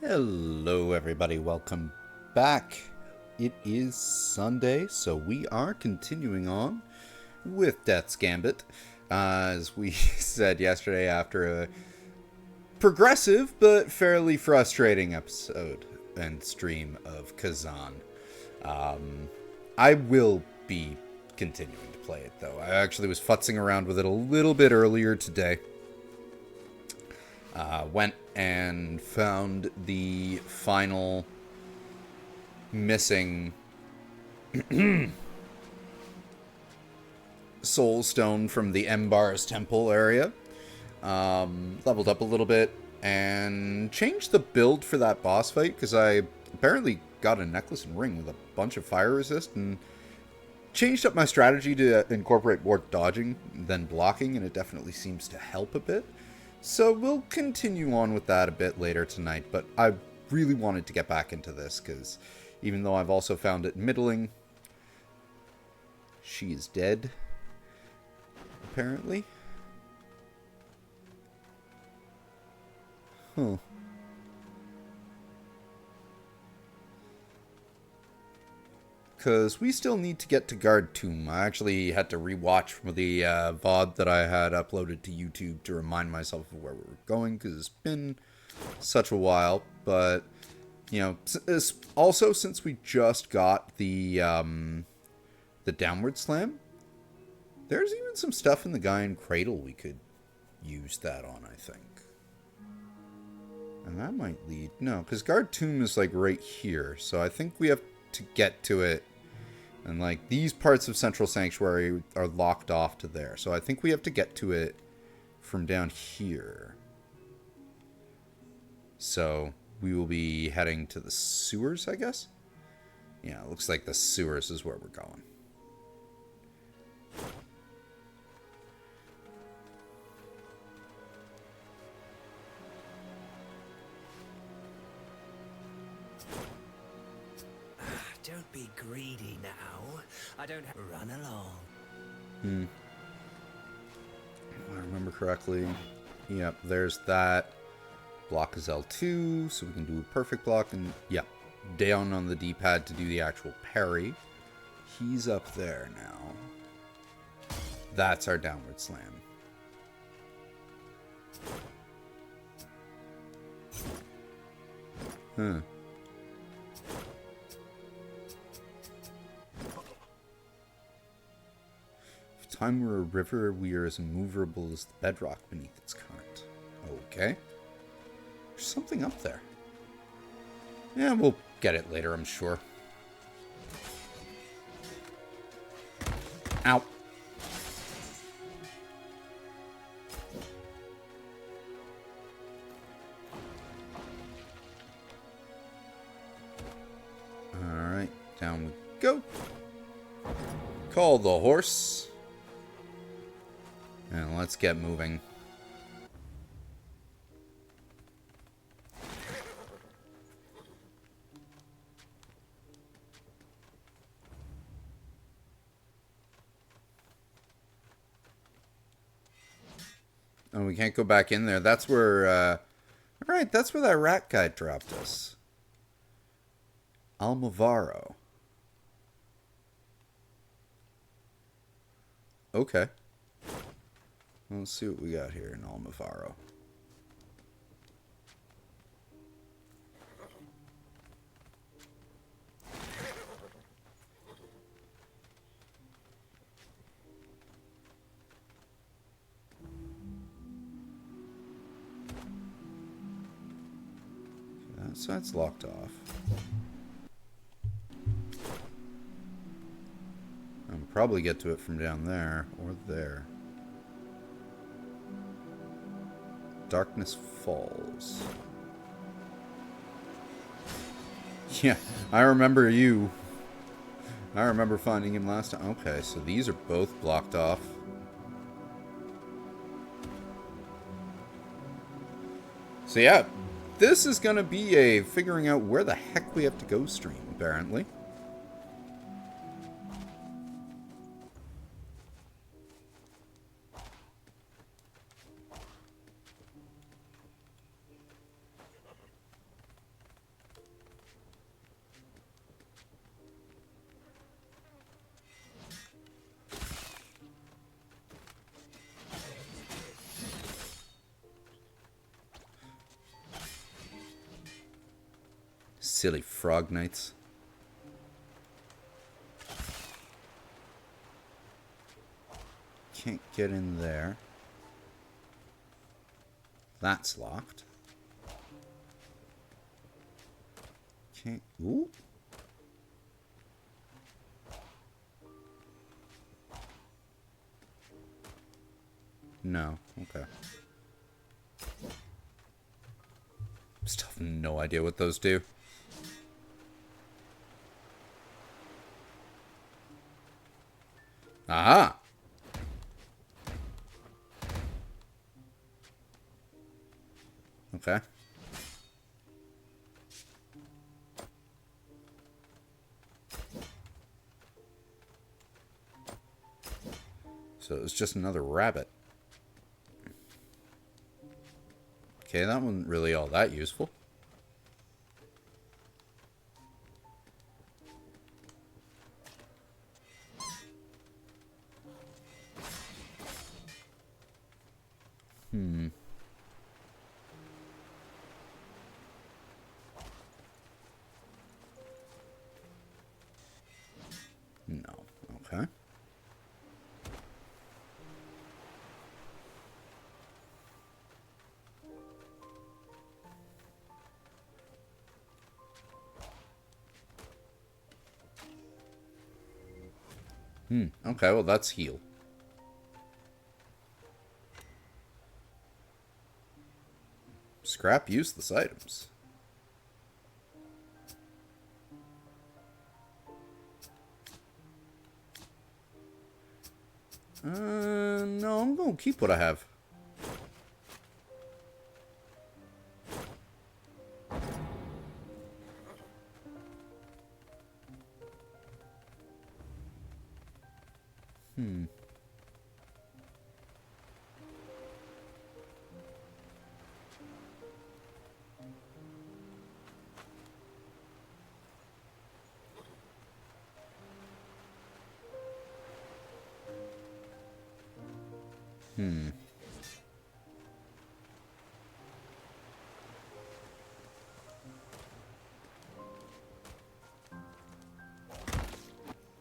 Hello, everybody. Welcome back. It is Sunday, so we are continuing on with Death's Gambit. As we said yesterday, after a progressive but fairly frustrating episode and stream of Kazan. I will be continuing to play it, though. I actually was futzing around with it a little bit earlier today. Went and found the final missing soul stone from the Embar's temple area. Leveled up a little bit and changed the build for that boss fight because I apparently got a necklace and ring with a bunch of fire resist and changed up my strategy to incorporate more dodging than blocking, and it definitely seems to help a bit. So we'll continue on with that a bit later tonight, but I really wanted to get back into this because even though I've also found it middling, she is dead, apparently. Huh. Because we still need to get to Guard Tomb. I actually had to rewatch the VOD that I had uploaded to YouTube to remind myself of where we were going, because it's been such a while. But, you know, also since we just got the downward slam, there's even some stuff in the Guy in Cradle we could use that on, I think. And that might lead... No, because Guard Tomb is, like, right here. So I think we have to get to it. And, like, these parts of Central Sanctuary are locked off to there. So I think we have to get to it from down here. So we will be heading to the sewers, I guess? Yeah, it looks like the sewers is where we're going. Don't be greedy now. I don't run along. If I remember correctly. Yep, there's that. Block is L2, so we can do a perfect block. And, yep, down on the D-pad to do the actual parry. He's up there now. That's our downward slam. Huh. If time were a river, we are as immovable as the bedrock beneath its current. Okay. There's something up there. Yeah, we'll get it later, I'm sure. Ow. Alright, down we go. Call the horse. And let's get moving. Oh, we can't go back in there. That's where, alright, that's where that rat guy dropped us. Almavaro. Okay. Let's see what we got here in Almavaro. So that's locked off. I'll probably get to it from down there or there. Darkness Falls. Yeah, I remember you. I remember finding him last time. Okay, so these are both blocked off. So yeah, this is going to be a figuring out where the heck we have to go stream, apparently. Silly frog knights. Can't get in there. That's locked. Can't... Ooh. No. Okay. Still have no idea what those do. Aha! Okay. So it was just another rabbit. Okay, that wasn't really all that useful. No. Okay. Okay, well, that's heal. Scrap useless items. No, I'm gonna keep what I have.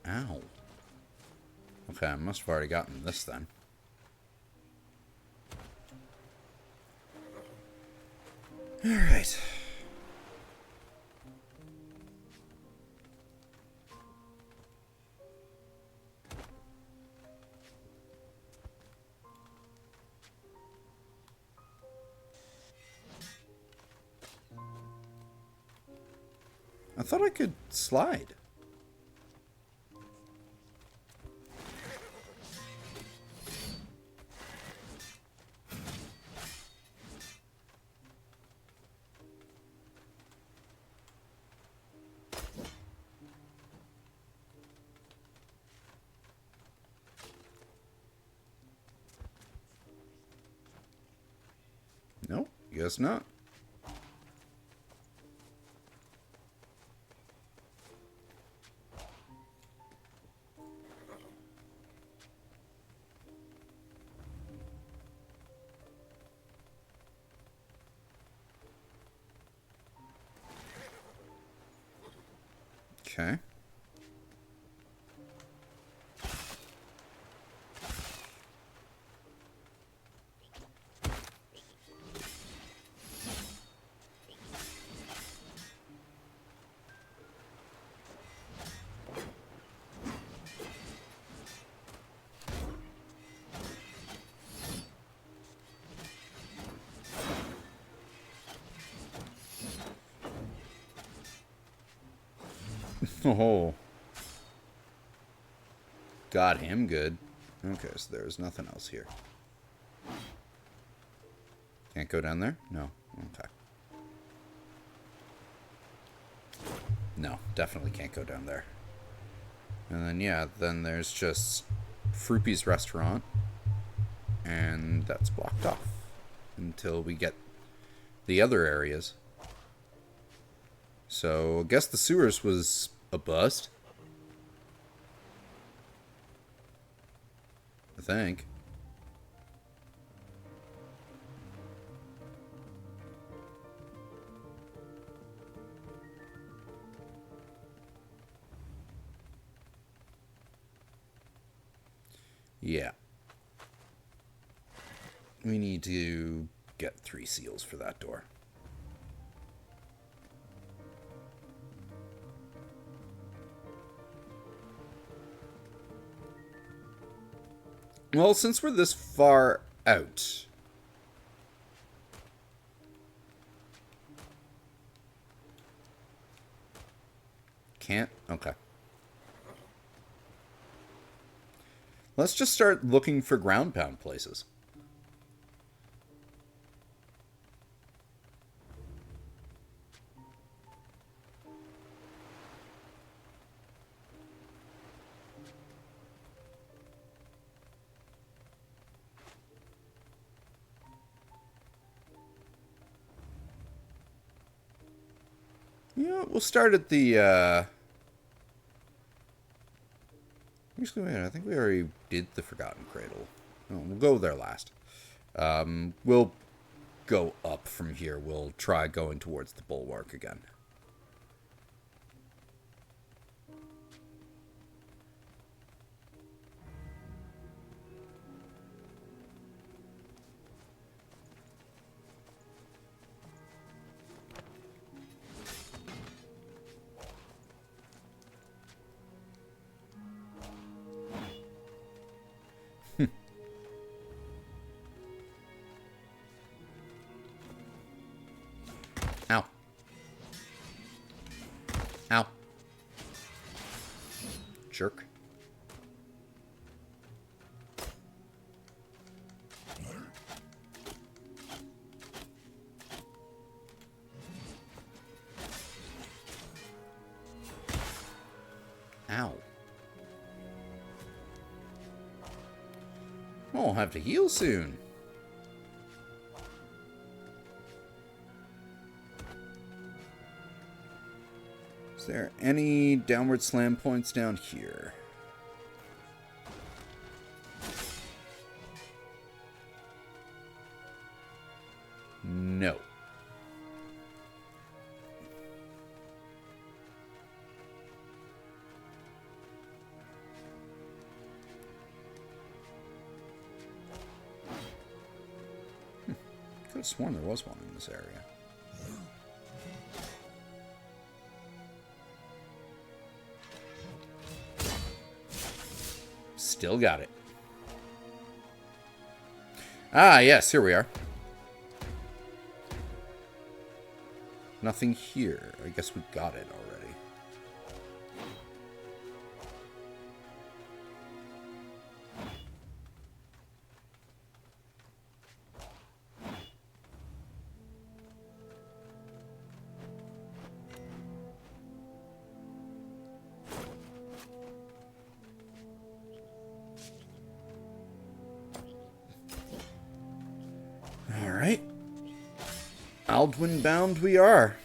Ow. Okay, I must have already gotten this then. Alright. I thought I could slide. Nope, guess not. Okay. Oh. Got him good. Okay, so there's nothing else here. Can't go down there? No. Okay. No, definitely can't go down there. And then, yeah, then there's just Fruppy's restaurant. And that's blocked off until we get the other areas. So, I guess the sewers was a bust. I think. Yeah. We need to get 3 seals for that door. Well, since we're this far out... Can't? Okay. Let's just start looking for ground pound places. Yeah, we'll start at the, Actually, wait, I think we already did the Forgotten Cradle. No, we'll go there last. We'll go up from here. We'll try going towards the Bulwark again. Ow. Ow. Jerk. Ow. I'll have to heal soon. Is there any downward slam points down here? No. Could have sworn there was one in this area. Still got it. Ah, yes, here we are. Nothing here. I guess we got it already. Alright. Aldwin bound we are.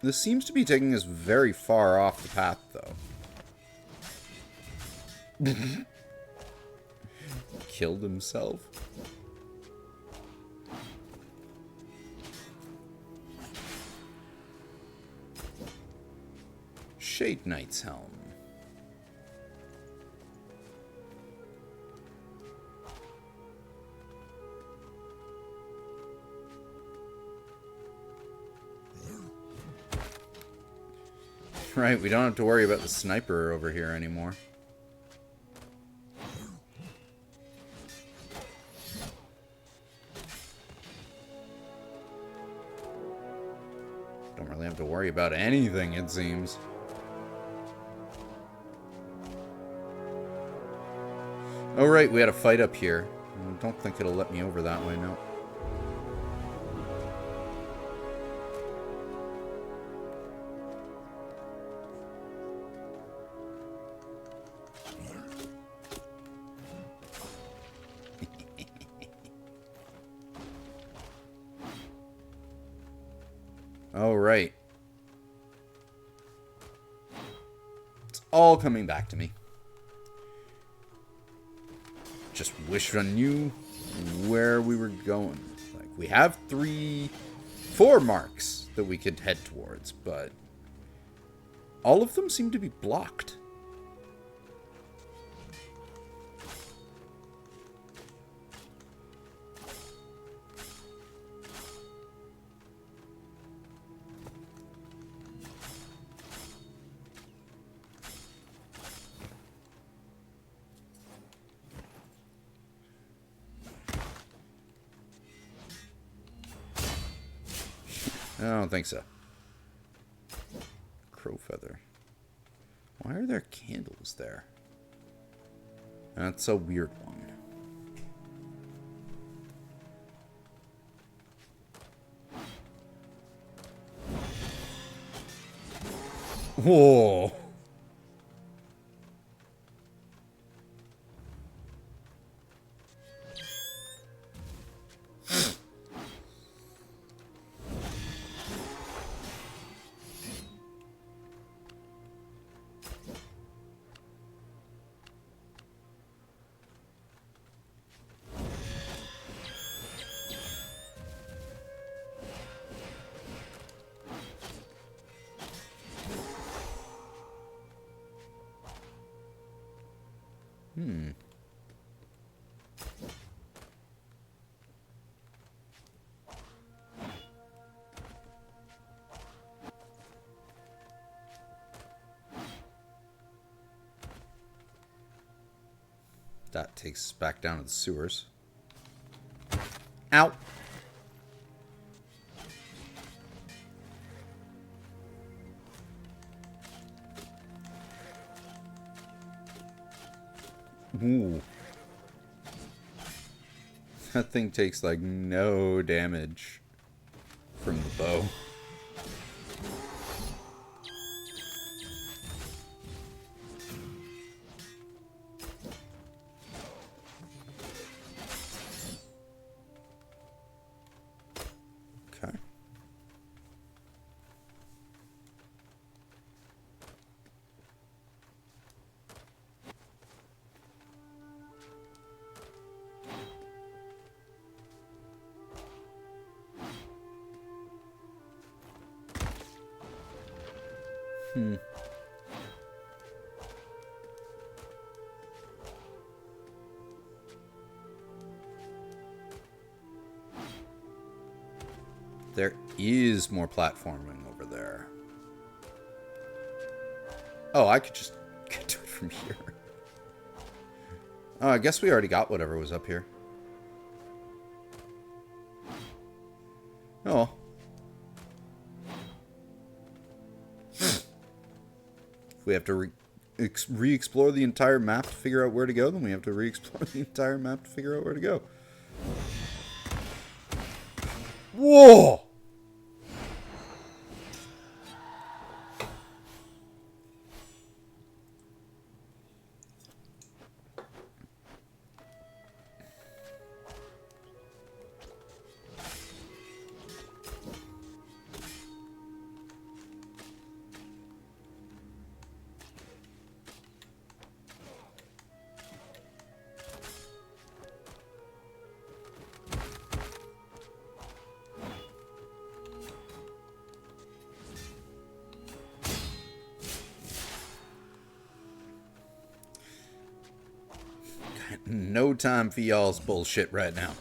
This seems to be taking us very far off the path, though. Killed himself. Shade Knight's helm. Right, we don't have to worry about the sniper over here anymore. Don't really have to worry about anything, it seems. Oh, right, we had a fight up here. I don't think it'll let me over that way, no. Oh, right. It's all coming back to me. Just wish I knew where we were going. Like, we have 4 marks that we could head towards, but all of them seem to be blocked. I don't think so. Crow feather. Why are there candles there? That's a weird one. Whoa. That takes us back down to the sewers. Ow! Ooh. That thing takes like no damage from the bow. Okay. There is more platforming over there. Oh, I could just get to it from here. Oh, I guess we already got whatever was up here. Oh. If we have to re-explore the entire map to figure out where to go, then we have to re-explore the entire map to figure out where to go. Whoa! No time for y'all's bullshit right now.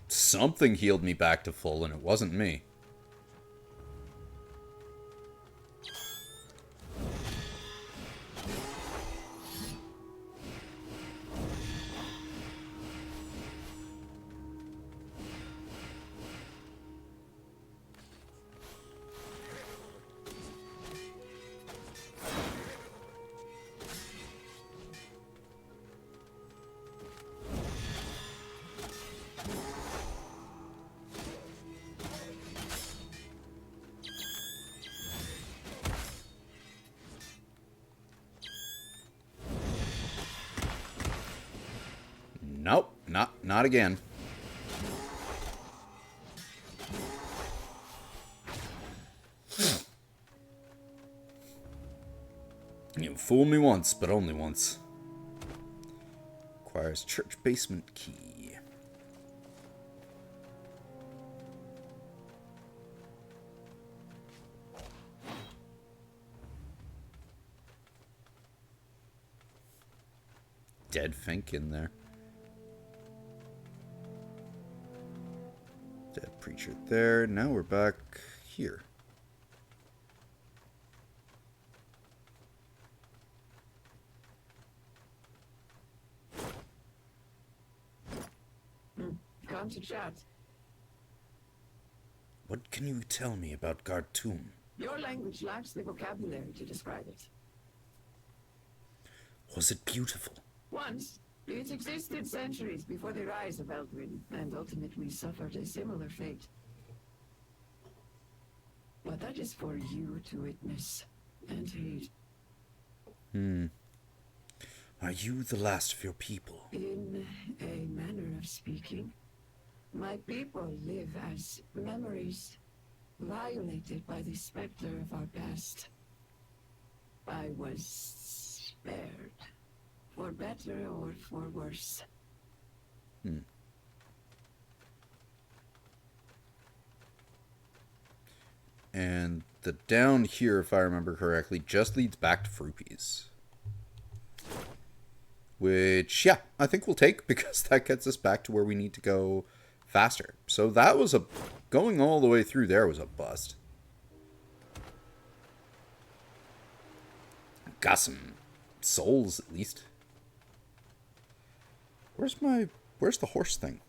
Something healed me back to full, and it wasn't me. Nope, not again. You fooled me once, but only once. Requires church basement key. Dead Fink in there. Dead creature there. Now we're back here. Come to chat. What can you tell me about Gartoum? Your language lacks the vocabulary to describe it. Was it beautiful? Once, it existed centuries before the rise of Eldrin, and ultimately suffered a similar fate. But that is for you to witness and heed. Are you the last of your people? In a manner of speaking, my people live as memories, violated by the specter of our past. I was spared, for better or for worse. And the down here, if I remember correctly, just leads back to Fruipies. Which, yeah, I think we'll take, because that gets us back to where we need to go faster. So that was going all the way through there was a bust. Got some souls, at least. Where's the horse thing?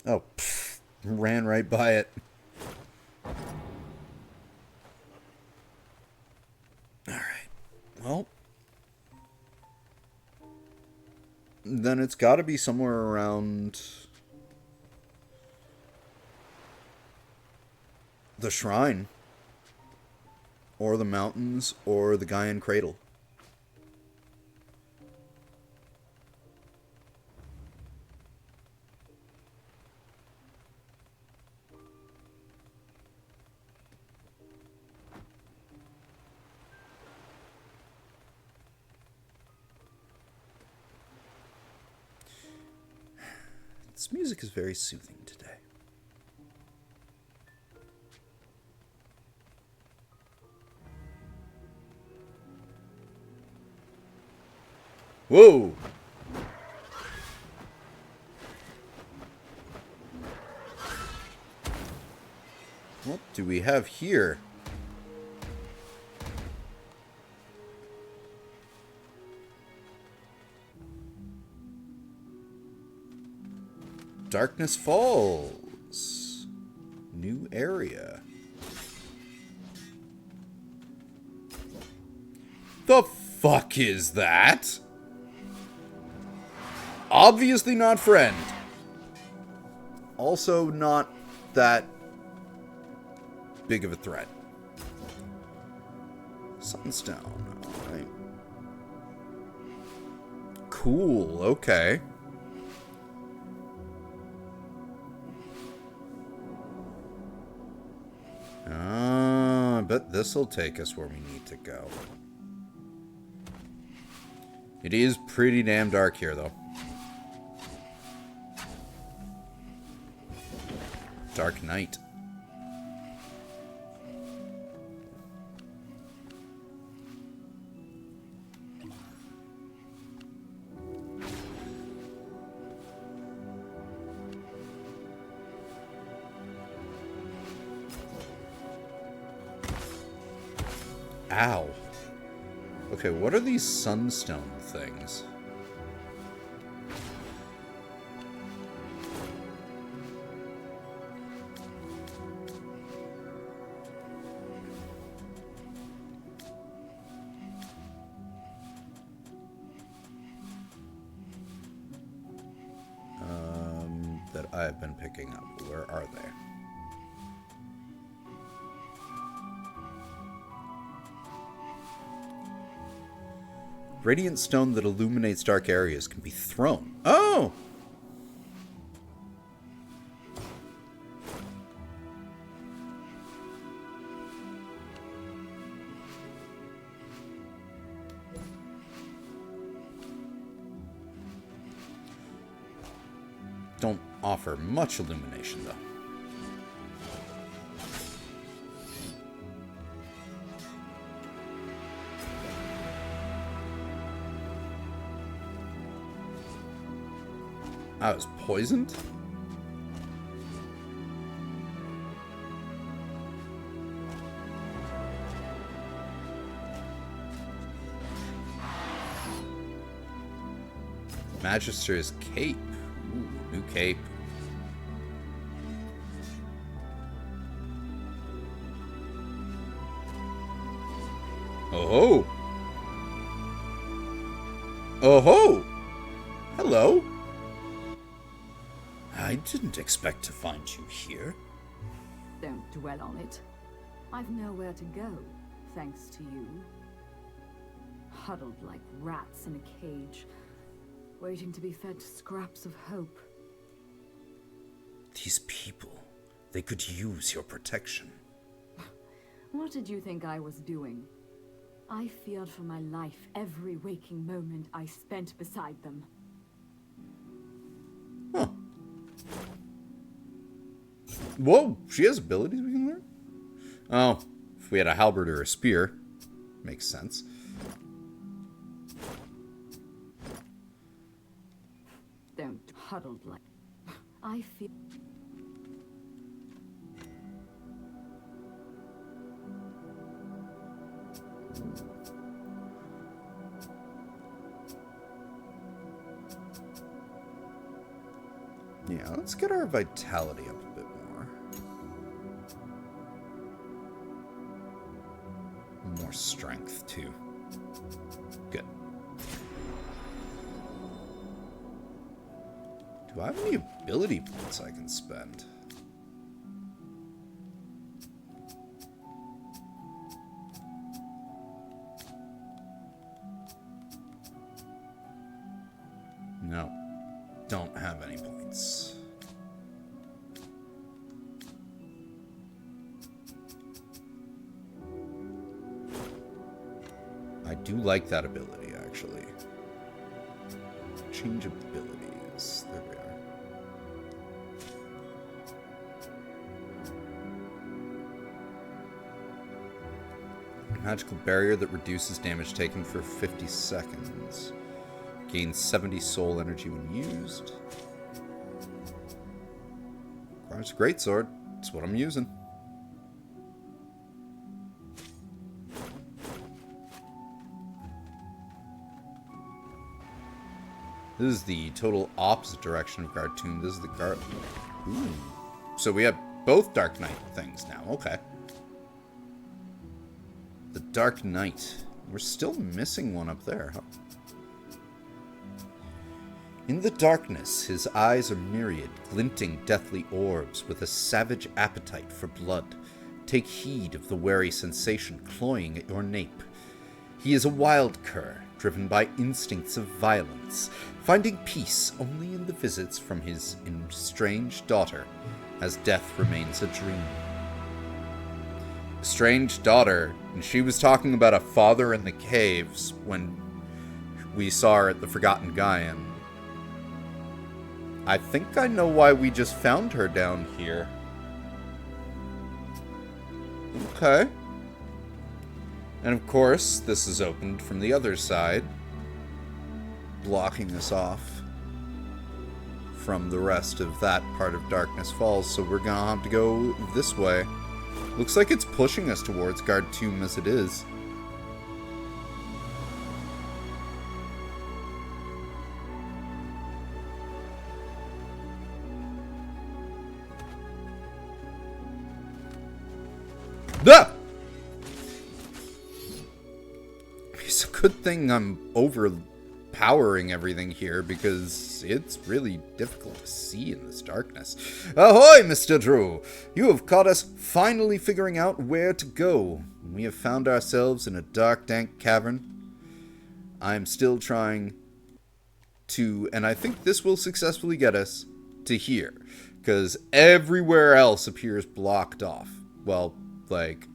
Oh, pfft, ran right by it. Alright, well. Then it's got to be somewhere around the shrine, or the mountains, or the Gaian cradle. This music is very soothing today. Whoa! What do we have here? Darkness Falls. New area. The fuck is that? Obviously not friend. Also not that big of a threat. Sunstone. Alright. Cool, okay. I bet this'll take us where we need to go. It is pretty damn dark here, though. Dark night. Ow. Okay, what are these sunstone things? That I've been picking up. Where are they? Radiant stone that illuminates dark areas can be thrown. Oh! Don't offer much illumination, though. I was poisoned? Magister's cape. Ooh, new cape. Oh ho! Oh ho! Hello! I didn't expect to find you here. Don't dwell on it. I've nowhere to go, thanks to you. Huddled like rats in a cage, waiting to be fed scraps of hope. These people, they could use your protection. What did you think I was doing? I feared for my life every waking moment I spent beside them. Huh. Whoa, she has abilities we can learn? Oh, if we had a halberd or a spear. Makes sense. Don't huddled like... I feel... Yeah, let's get our vitality up a bit more. More strength, too. Good. Do I have any ability points I can spend? No. Don't have any points. I do like that ability, actually. Change abilities. There we are. Magical barrier that reduces damage taken for 50 seconds. Gains 70 soul energy when used. Requires a greatsword. That's what I'm using. This is the total opposite direction of Guard Tomb. This is the Guard... Ooh. So we have both Dark Knight things now. Okay. The Dark Knight. We're still missing one up there, huh? In the darkness, his eyes are myriad, glinting deathly orbs with a savage appetite for blood. Take heed of the wary sensation clawing at your nape. He is a wild cur, driven by instincts of violence, finding peace only in the visits from his estranged daughter, as death remains a dream. Estranged daughter, and she was talking about a father in the caves when we saw her at the Forgotten Gaian. I think I know why we just found her down here. Okay. And of course, this is opened from the other side, blocking us off from the rest of that part of Darkness Falls, so we're gonna have to go this way. Looks like it's pushing us towards Guard Tomb as it is. Ah! It's a good thing I'm overpowering everything here, because it's really difficult to see in this darkness. Ahoy, Mr. Drew! You have caught us finally figuring out where to go. We have found ourselves in a dark, dank cavern. I'm still trying to, and I think this will successfully get us to here, because everywhere else appears blocked off. Well, like,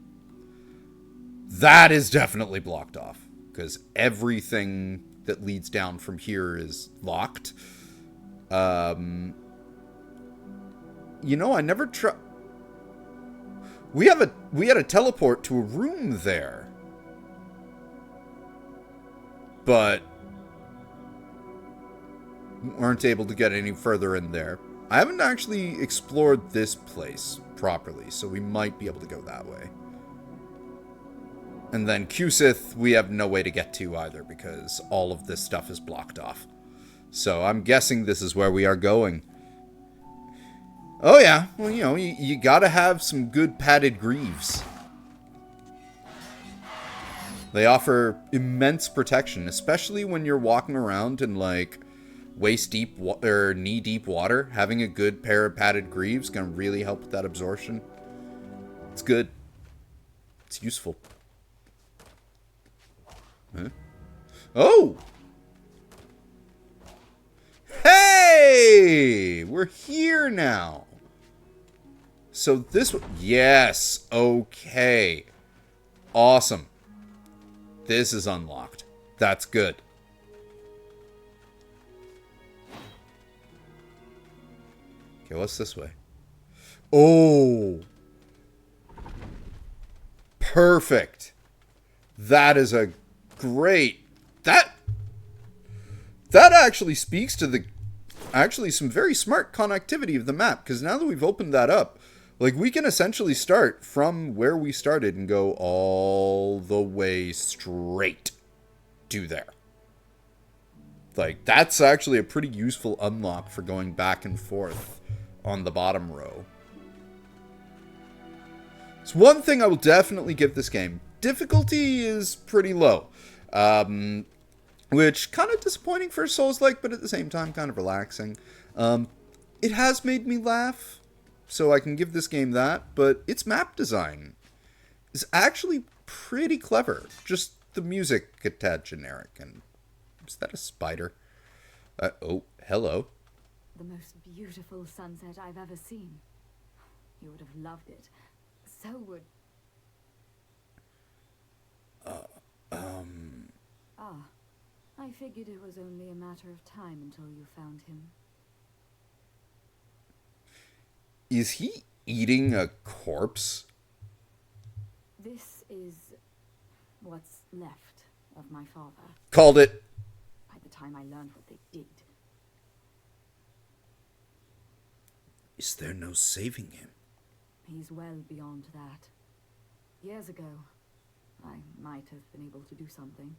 that is definitely blocked off, because everything that leads down from here is locked. You know, I never we had a teleport to a room there, but weren't able to get any further in there. I haven't actually explored this place properly, so we might be able to go that way. And then Cusith, we have no way to get to either, because all of this stuff is blocked off. So I'm guessing this is where we are going. Oh yeah, well, you know, you gotta have some good padded greaves. They offer immense protection, especially when you're walking around in, like, waist-deep or knee-deep water. Having a good pair of padded greaves can really help with that absorption. It's good. It's useful. Huh? Oh! Hey! We're here now. So this... Yes. Okay. Awesome. This is unlocked. That's good. Okay, what's this way? Oh! Perfect. That is a great... That actually speaks to the... Actually, some very smart connectivity of the map, because now that we've opened that up, like, we can essentially start from where we started and go all the way straight to there. Like, that's actually a pretty useful unlock for going back and forth on the bottom row. It's one thing I will definitely give this game. Difficulty is pretty low. Which, kind of disappointing for Souls-like, but at the same time, kind of relaxing. It has made me laugh, so I can give this game that, but its map design is actually pretty clever. Just the music a tad generic, and is that a spider? Oh, hello. The most beautiful sunset I've ever seen. You would have loved it. So would... Ah, I figured it was only a matter of time until you found him. Is he eating a corpse? This is what's left of my father. Called it. By the time I learned what they did. Is there no saving him? He's well beyond that. Years ago, I might have been able to do something.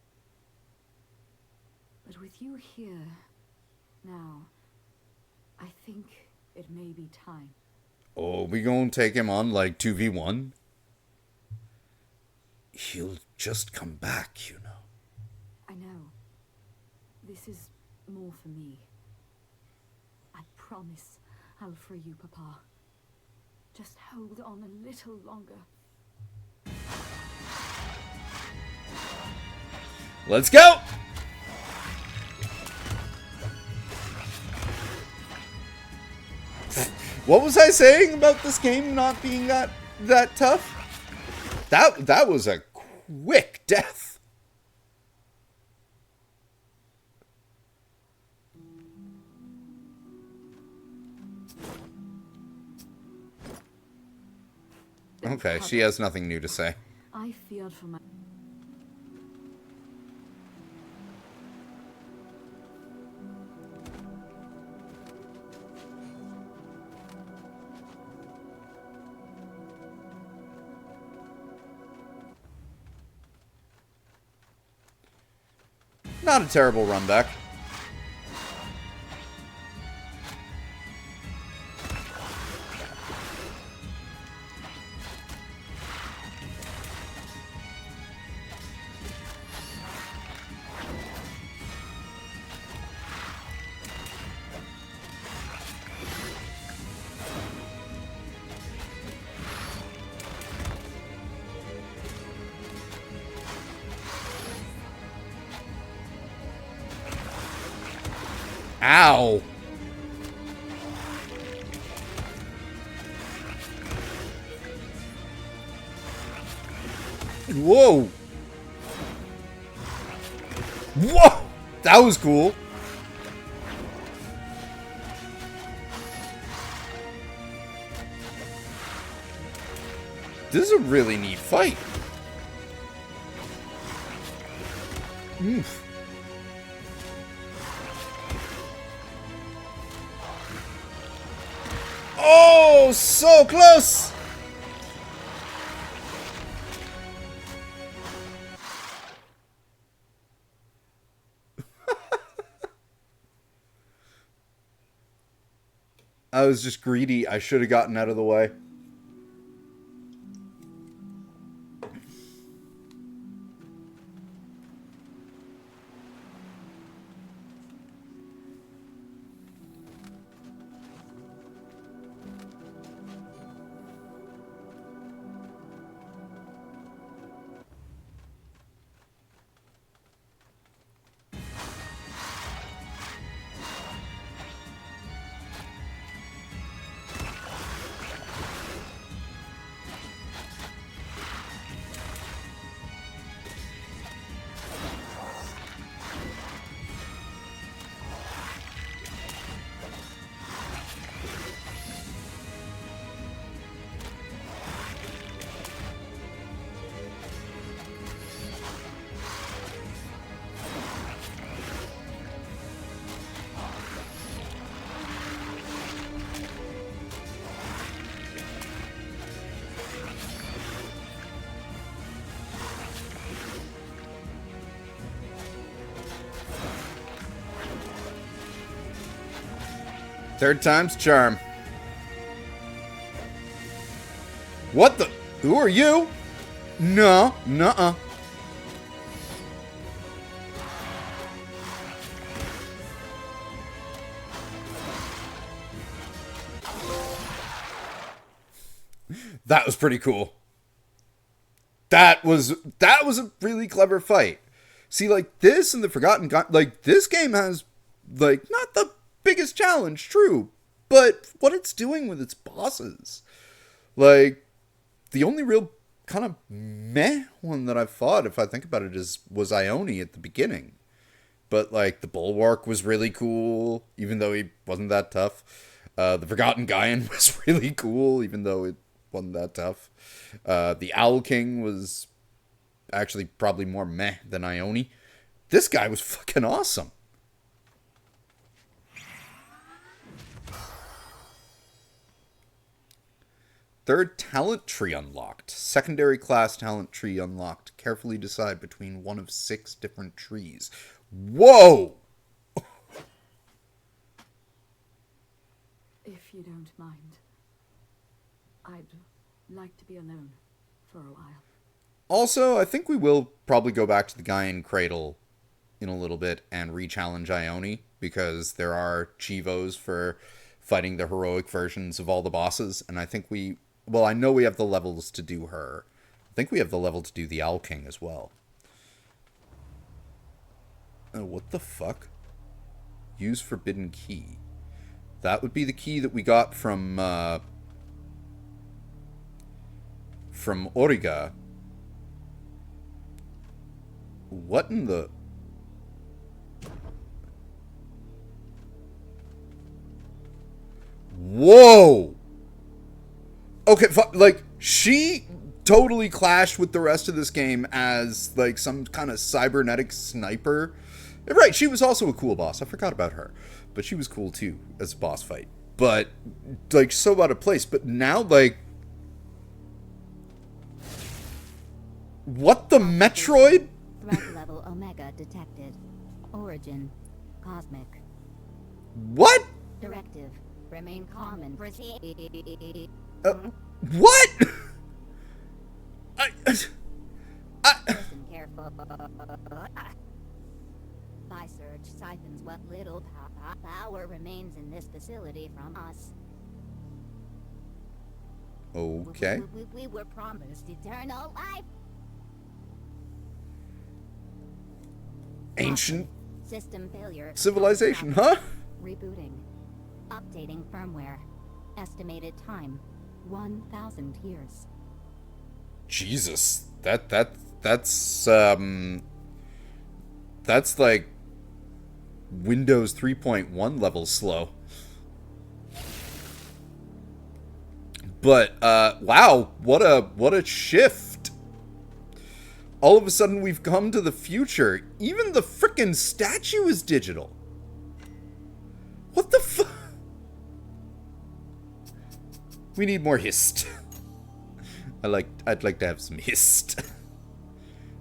But with you here, now, I think it may be time. Oh, we gonna take him on like 2v1? He'll just come back, you know. I know. This is more for me. I promise I'll free you, Papa. Just hold on a little longer. Let's go! What was I saying about this game not being that tough? That was a quick death. Okay, she has nothing new to say. I feared for my... Not a terrible run back. Ow! Whoa! Whoa! That was cool. This is a really neat fight. Oof. Oh, so close! I was just greedy. I should have gotten out of the way. Third time's charm. What the? Who are you? No, nuh-uh. That was pretty cool. That was a really clever fight. See, like, this and the Forgotten God, like, this game has, like, not the biggest challenge, true, but what it's doing with its bosses. Like, the only real kind of meh one that I've fought, if I think about it, was Ione at the beginning. But, like, the Bulwark was really cool, even though he wasn't that tough. The Forgotten Gaian was really cool, even though it wasn't that tough. The Owl King was actually probably more meh than Ione. This guy was fucking awesome. Third talent tree unlocked. Secondary class talent tree unlocked. Carefully decide between one of 6 different trees. Whoa! If you don't mind, I'd like to be alone for a while. Also, I think we will probably go back to the Gaian Cradle in a little bit and re-challenge Ione, because there are Chivos for fighting the heroic versions of all the bosses, and I think well, I know we have the levels to do her. I think we have the level to do the Owl King as well. Oh, what the fuck? Use Forbidden Key. That would be the key that we got from Origa. What in the... Whoa! Okay, like, she totally clashed with the rest of this game as, like, some kind of cybernetic sniper. Right, she was also a cool boss. I forgot about her. But she was cool, too, as a boss fight. But, like, so out of place. But now, like... What the Metroid? Threat level Omega detected. Origin, cosmic. What? Directive, remain calm and proceed. What? Listen careful. Surge siphons what little power remains in this facility from us. Okay. We were promised eternal life. Ancient System failure. civilization, huh? Rebooting. Updating firmware. Estimated time 1,000 years. Jesus. That's like Windows 3.1 level slow. But wow, what a shift. All of a sudden we've come to the future. Even the frickin' statue is digital. What the fuck? We need more hist. I'd like to have some hist.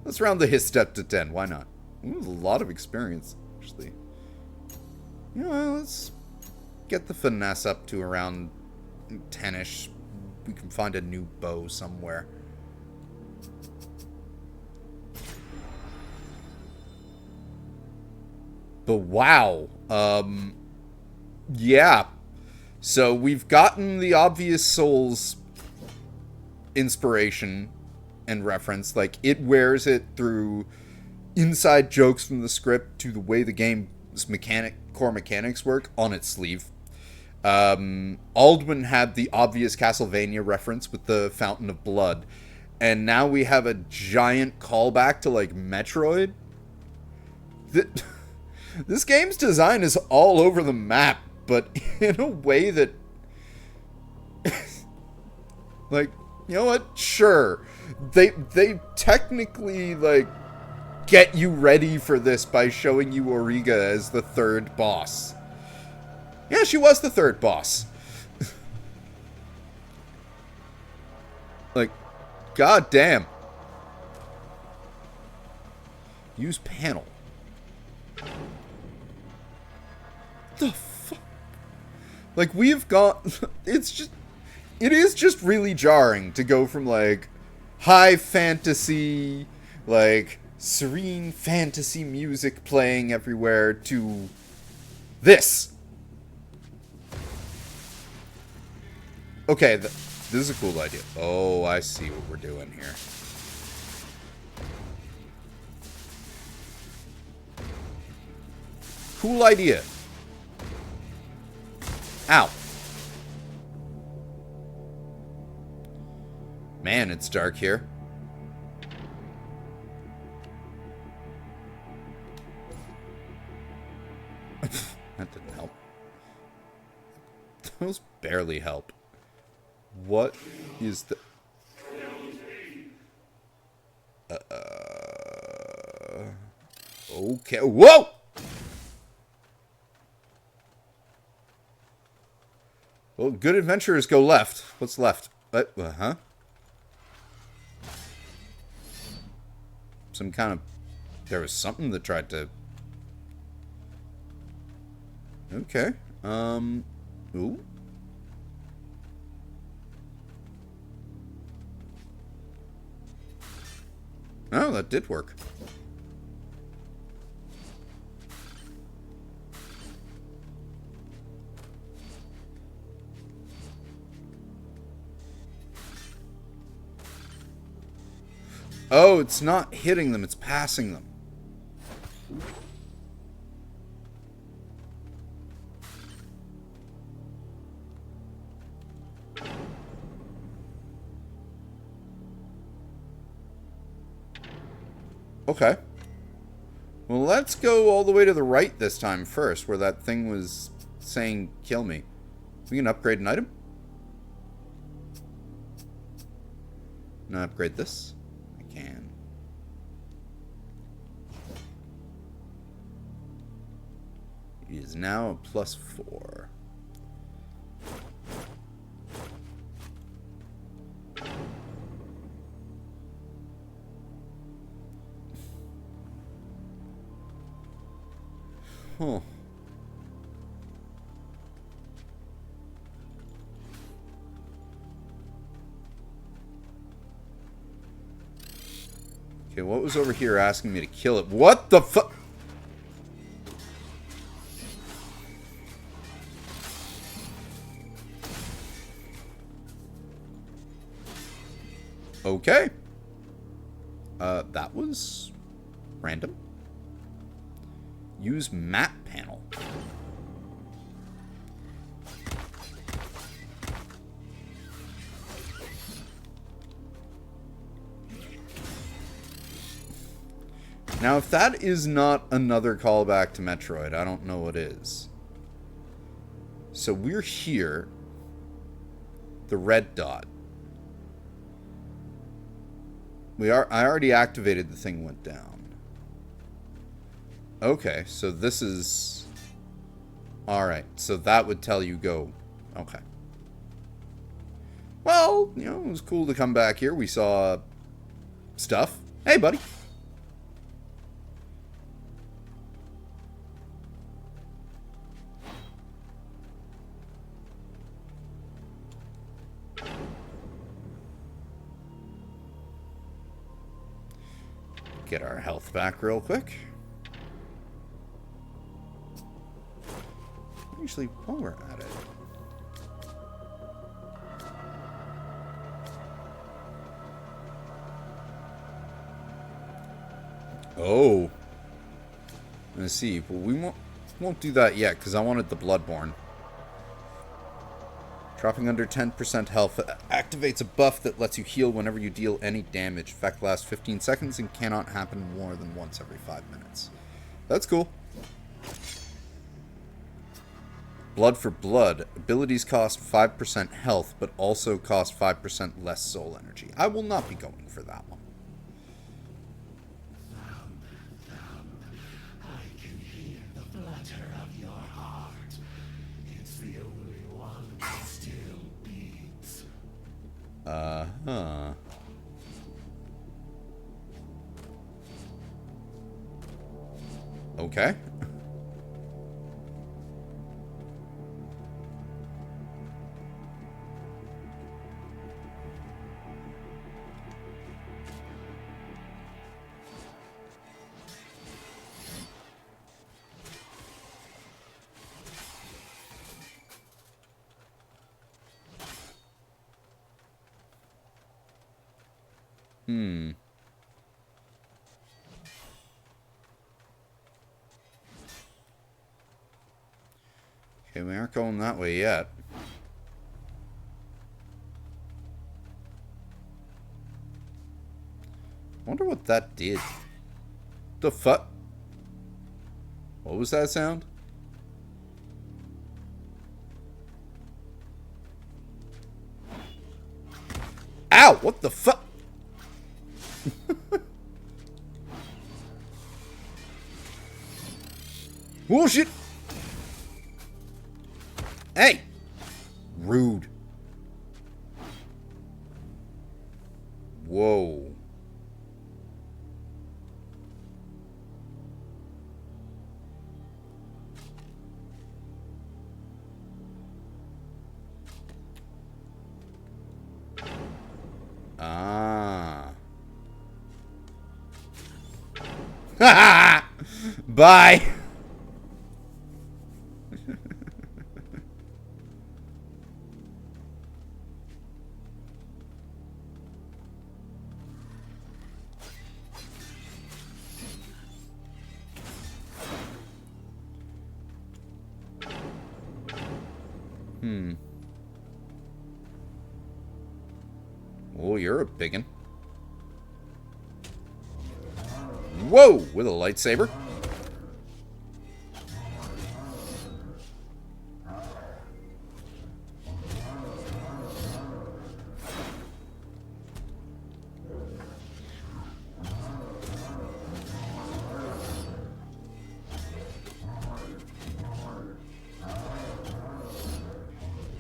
Let's round the hist up to 10. Why not? Ooh, a lot of experience, actually. You know, let's get the finesse up to around 10-ish. We can find a new bow somewhere. But wow. Yeah. So we've gotten the obvious Souls inspiration and reference. Like, it wears it through inside jokes from the script to the way the game's core mechanics work on its sleeve. Aldwin had the obvious Castlevania reference with the Fountain of Blood. And now we have a giant callback to, like, Metroid. This game's design is all over the map, but in a way that... like, you know what? Sure. They technically, like, get you ready for this by showing you Auriga as the third boss. Yeah, she was the third boss. Like, goddamn. Use panel. The fuck? Like, we've got... It is just really jarring to go from, like, high fantasy, like, serene fantasy music playing everywhere to this. Okay, this is a cool idea. Oh, I see what we're doing here. Cool idea. Ow. Man, it's dark here. That didn't help. Those barely help. What is the... Okay. Whoa! Well, good adventurers go left. What's left? Huh? Some kind of... There was something that tried to... Okay. Ooh. Oh, that did work. Oh, it's not hitting them, it's passing them. Okay. Well, let's go all the way to the right this time first, where that thing was saying, kill me. We can upgrade an item? Can I upgrade this? I can. It is now a +4. Huh. Okay, what was over here asking me to kill it? What the fuck? Okay. That was random. Use map panel. Now, if that is not another callback to Metroid, I don't know what is. So we're here. The red dot. I already activated the thing went down. Okay, so this is... Alright, so that would tell you go... Okay. Well, you know, it was cool to come back here. We saw... stuff. Hey, buddy. Get our health back real quick. Actually, while we're at it... Oh. Let's see. Well, we won't do that yet, because I wanted the Bloodborne. Dropping under 10% health activates a buff that lets you heal whenever you deal any damage. Effect lasts 15 seconds and cannot happen more than once every 5 minutes. That's cool. Blood for Blood. Abilities cost 5% health, but also cost 5% less soul energy. I will not be going for that one. I can hear the flutter of your heart. It's the only one that still beats. Uh-huh. Okay. Okay, we aren't going that way yet. Wonder what that did. The fuck? What was that sound? Ow! What the fuck? Oh shit! Hey! Rude. Whoa. Ah. Bye. Oh, you're a biggin. Whoa! With a lightsaber.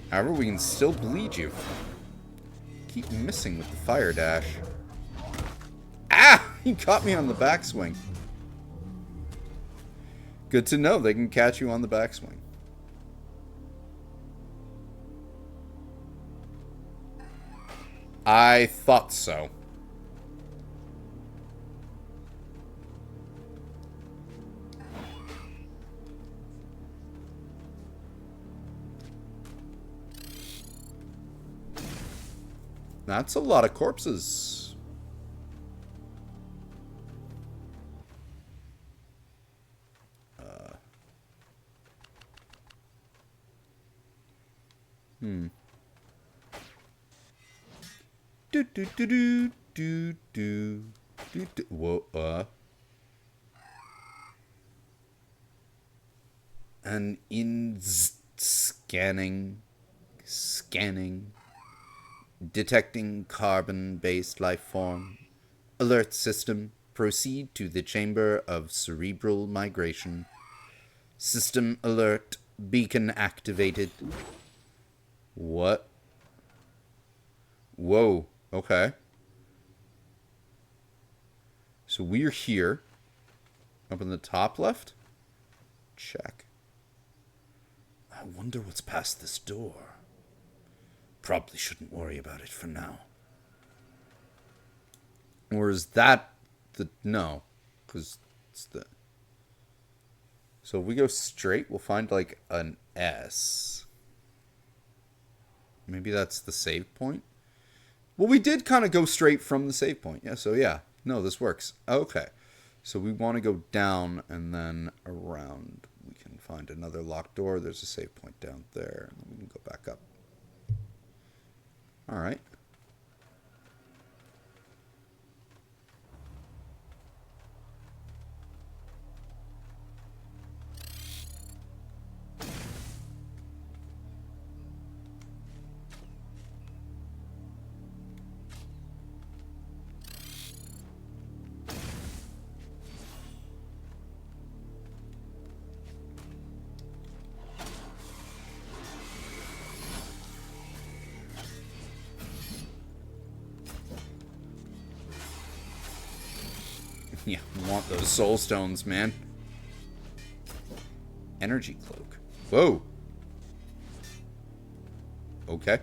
However, we can still bleed you. Keep missing with the fire dash. Ah! He caught me on the backswing. Good to know they can catch you on the backswing. I thought so. That's a lot of corpses. Do do do do do do do do. Whoa. And scanning. Detecting carbon-based life form. Alert system. Proceed to the chamber of cerebral migration. System alert. Beacon activated. What? Whoa. Okay. So we're here. Up in the top left? Check. I wonder what's past this door. Probably shouldn't worry about it for now. Or is that No. Because it's the... So if we go straight, we'll find, like, an S. Maybe that's the save point? Well, we did kind of go straight from the save point. Yeah, so yeah. No, this works. Okay. So we want to go down and then around. We can find another locked door. There's a save point down there. And then we can go back up. All right. Yeah, we want those soul stones, man. Energy cloak. Whoa. Okay.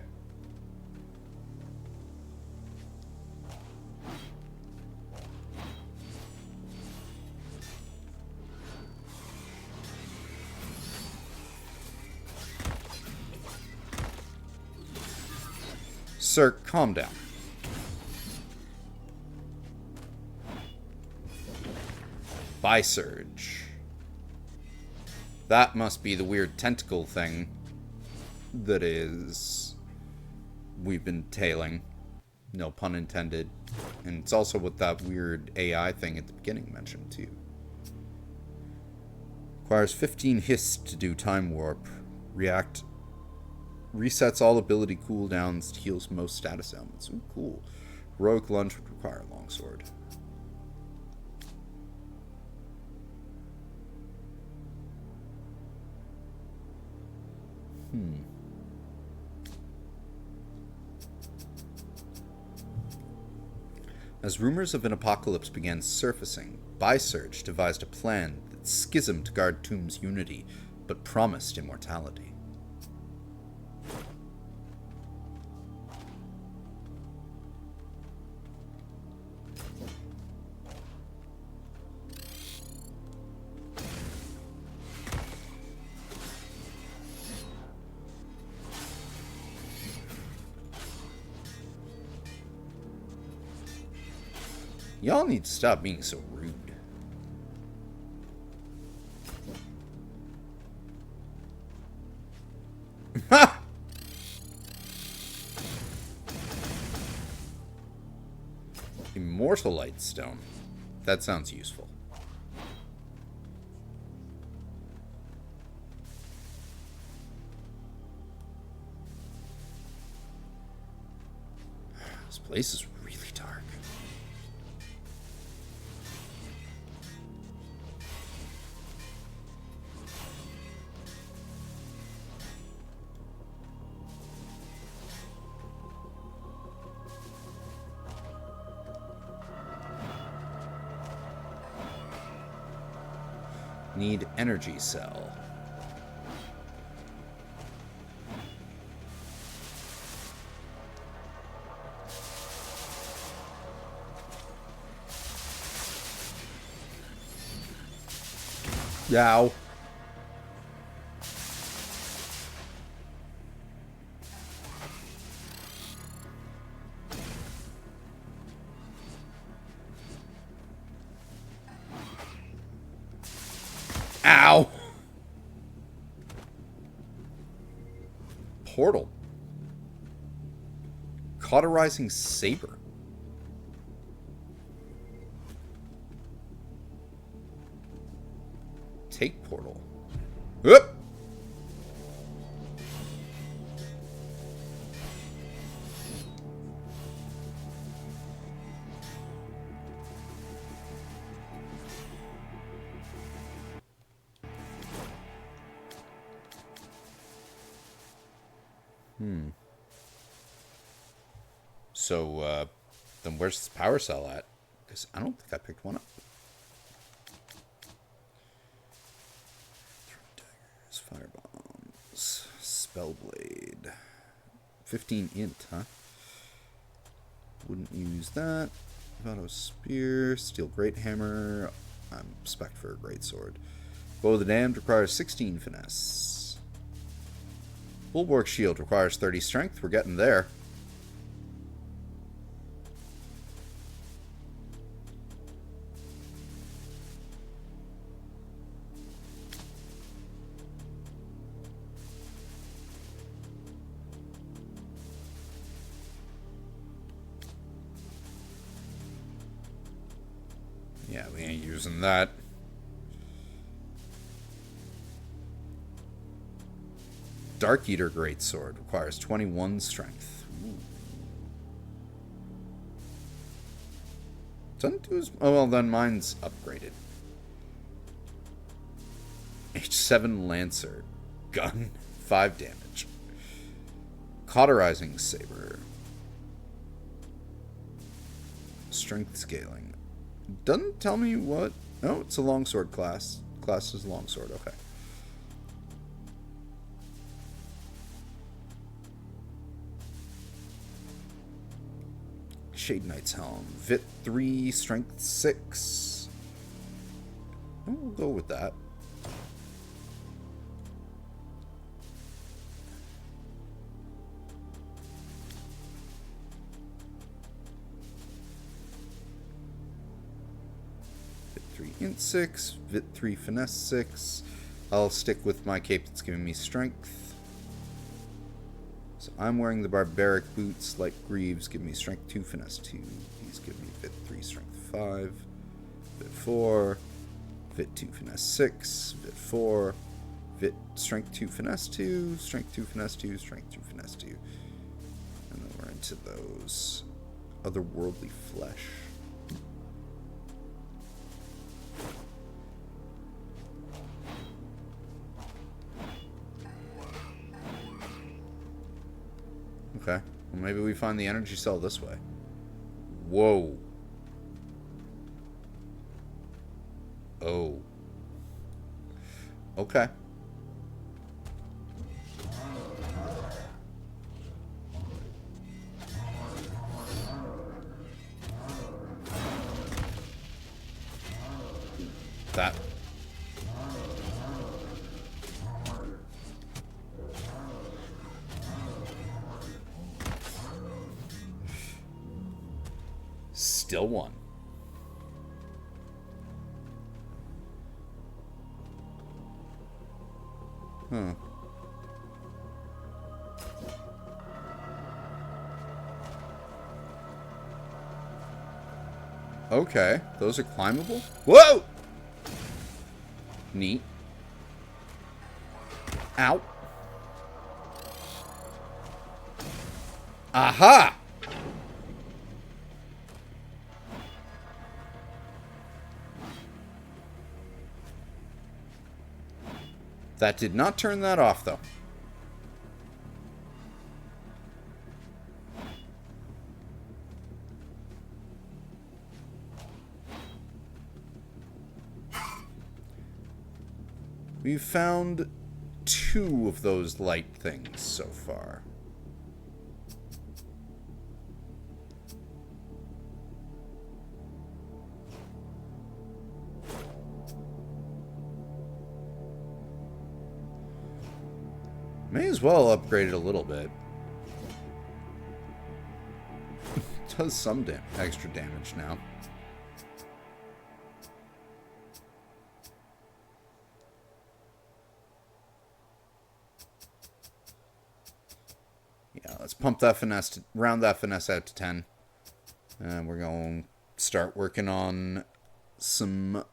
Sir, calm down. Bi-surge. That must be the weird tentacle thing that is... we've been tailing. No pun intended. And it's also what that weird AI thing at the beginning mentioned, too. Requires 15 hits to do time warp. React... resets all ability cooldowns, heals most status ailments. Ooh, cool. Heroic lunge would require a longsword. As rumors of an apocalypse began surfacing, Bi-Surge devised a plan that schismed to guard Tomb's unity, but promised immortality. Y'all need to stop being so rude. Ha! Immortal Light Stone. That sounds useful. This place is really dark. Need energy cell. Yow. Ow! Portal. Cauterizing saber. Take portal. Whoop! So, then where's this power cell at? Because I don't think I picked one up. Throw daggers, firebombs, spellblade. 15 int, huh? Wouldn't use that. Auto Spear, Steel Great Hammer. I'm spec for a Great Sword. Bow of the Damned requires 16 finesse. Bulwark Shield requires 30 strength. We're getting there. Yeah, we ain't using that. Dark Eater Greatsword requires 21 strength. Ooh. Doesn't do as... Oh, well, then mine's upgraded. H7 Lancer. Gun. 5 damage. Cauterizing Saber. Strength scaling. Doesn't tell me what... Oh, it's a longsword class. Class is longsword, okay. Shade Knight's Helm. Vit 3, Strength 6. We'll go with that. Vit 3, Int 6. Vit 3, Finesse 6. I'll stick with my cape that's giving me strength. So I'm wearing the barbaric boots. Like Greaves give me strength 2, finesse 2. These give me Vit 3, strength 5. Vit 4. Vit 2, finesse 6. Vit 4. Vit strength 2, finesse 2. Strength 2, finesse 2. Strength 2, finesse 2. And then we're into those otherworldly flesh. Okay. Well, maybe we find the energy cell this way. Whoa. Oh. Okay. That. Still one. Huh. Okay, those are climbable? Whoa! Neat. Ow. Aha! That did not turn that off, though. We've found 2 of those light things so far. May as well upgrade it a little bit. Does some extra damage now. Yeah, let's pump that finesse, round that finesse out to 10. And we're going to start working on some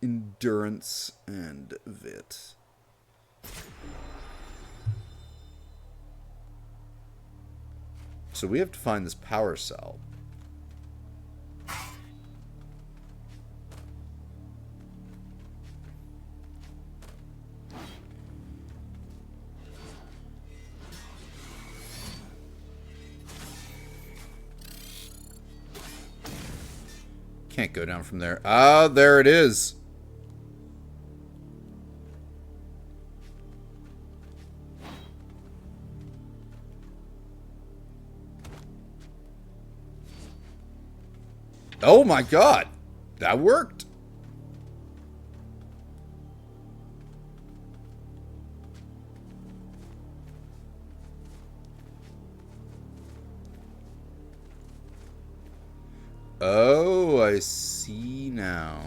endurance and vit. So we have to find this power cell. Can't go down from there. Ah, there it is. Oh my god! That worked! Oh, I see now.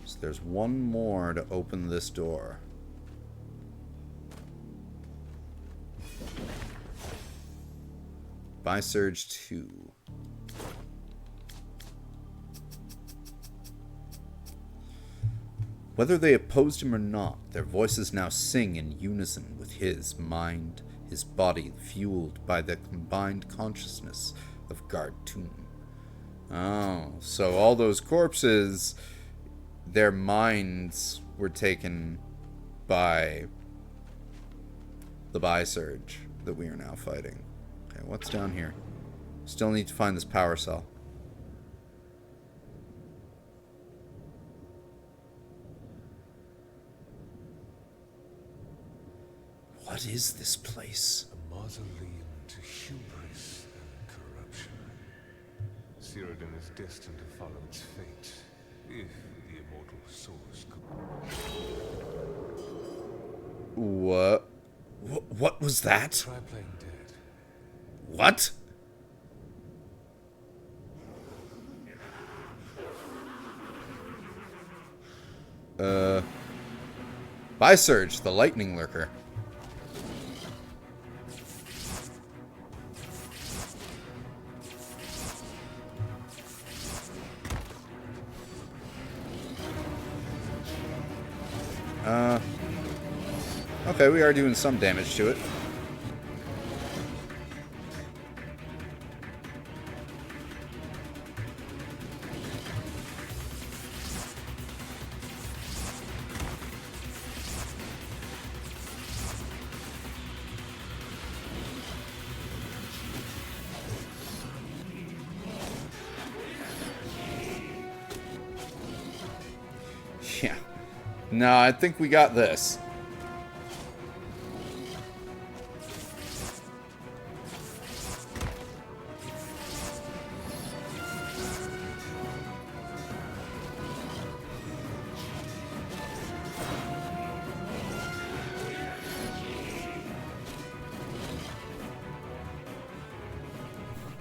So there's one more to open this door. Buy Surge 2. Whether they opposed him or not, their voices now sing in unison with his mind, his body fueled by the combined consciousness of Guard Tomb. Oh, so all those corpses, their minds were taken by the Buy Surge that we are now fighting. Okay, what's down here? Still need to find this power cell. What is this place? A mausoleum to hubris and corruption. Cyrodiil is destined to follow its fate, if the immortal source could. What was that? Try playing dead. What? Buy Surge, the lightning lurker. Okay, we are doing some damage to it. Yeah. No, I think we got this.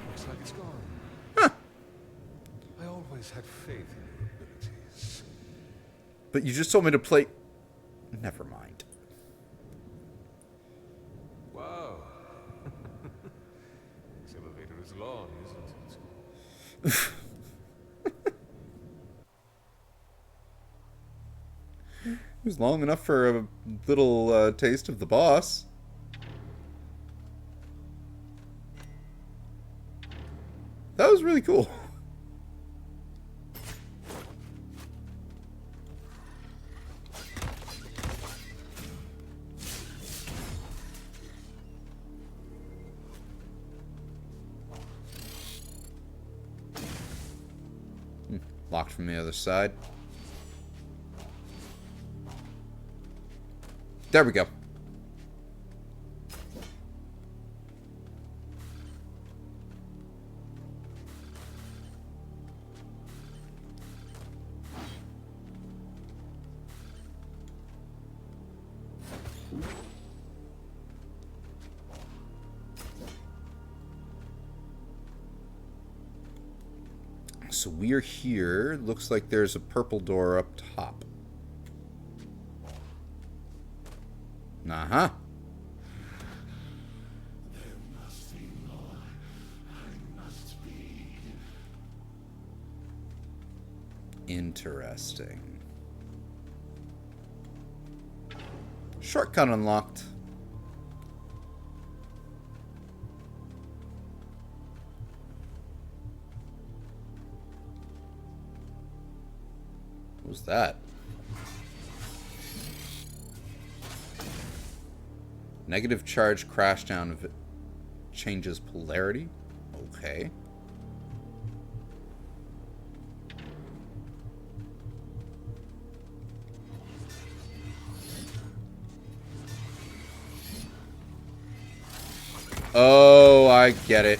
Looks like it's gone. Huh. I always had faith in your abilities. But you just told me to play... Never mind. Wow. This elevator is long, isn't it? It was long enough for a little taste of the boss. That was really cool. Locked from the other side. There we go. So we're here. Looks like there's a purple door up top. Uh-huh. There must be more. I must be. Interesting. Shortcut unlocked. What was that? Negative charge crash down if it changes polarity. Okay. Oh, I get it.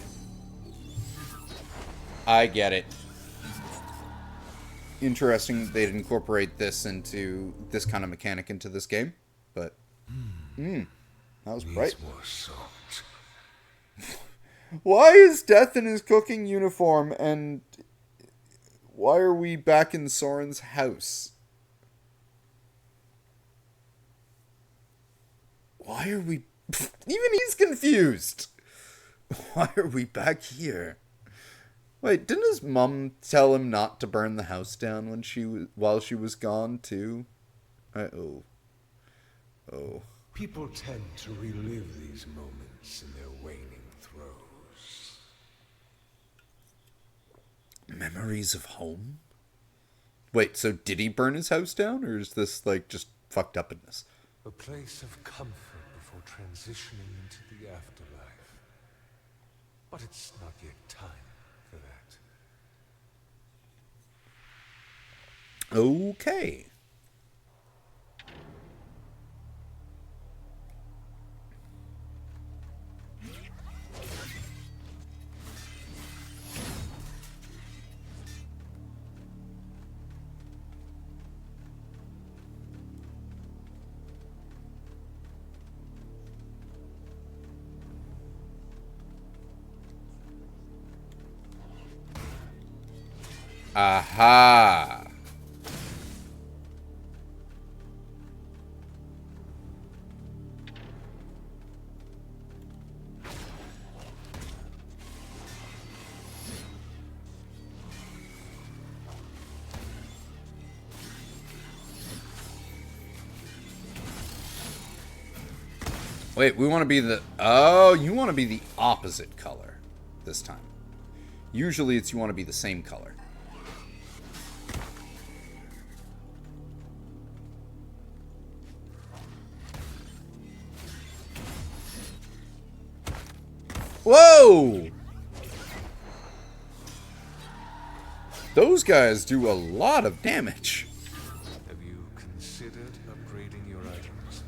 I get it. Interesting they'd incorporate this into this kind of mechanic into this game, but that was right. Needs more salt. Why is Death in his cooking uniform, and why are we back in Soren's house? Why are we... Even he's confused. Why are we back here? Wait, didn't his mum tell him not to burn the house down while she was gone too? Oh. People tend to relive these moments in their waning throes. Memories of home? Wait, so did he burn his house down, or is this like just fucked upness? A place of comfort before transitioning into the afterlife. But it's not yet time for that. Okay. Aha! Wait, we want to be the... Oh, you want to be the opposite color this time. Usually it's you want to be the same color. Whoa! Those guys do a lot of damage. Have you considered upgrading your items?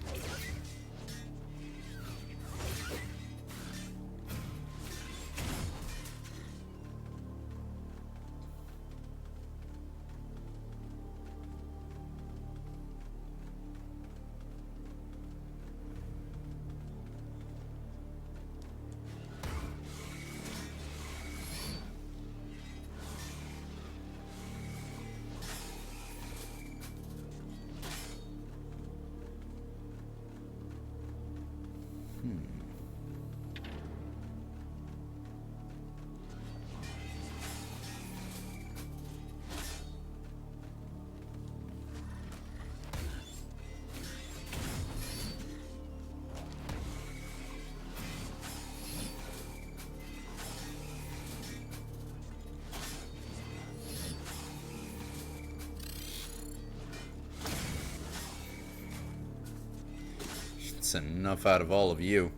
That's enough out of all of you.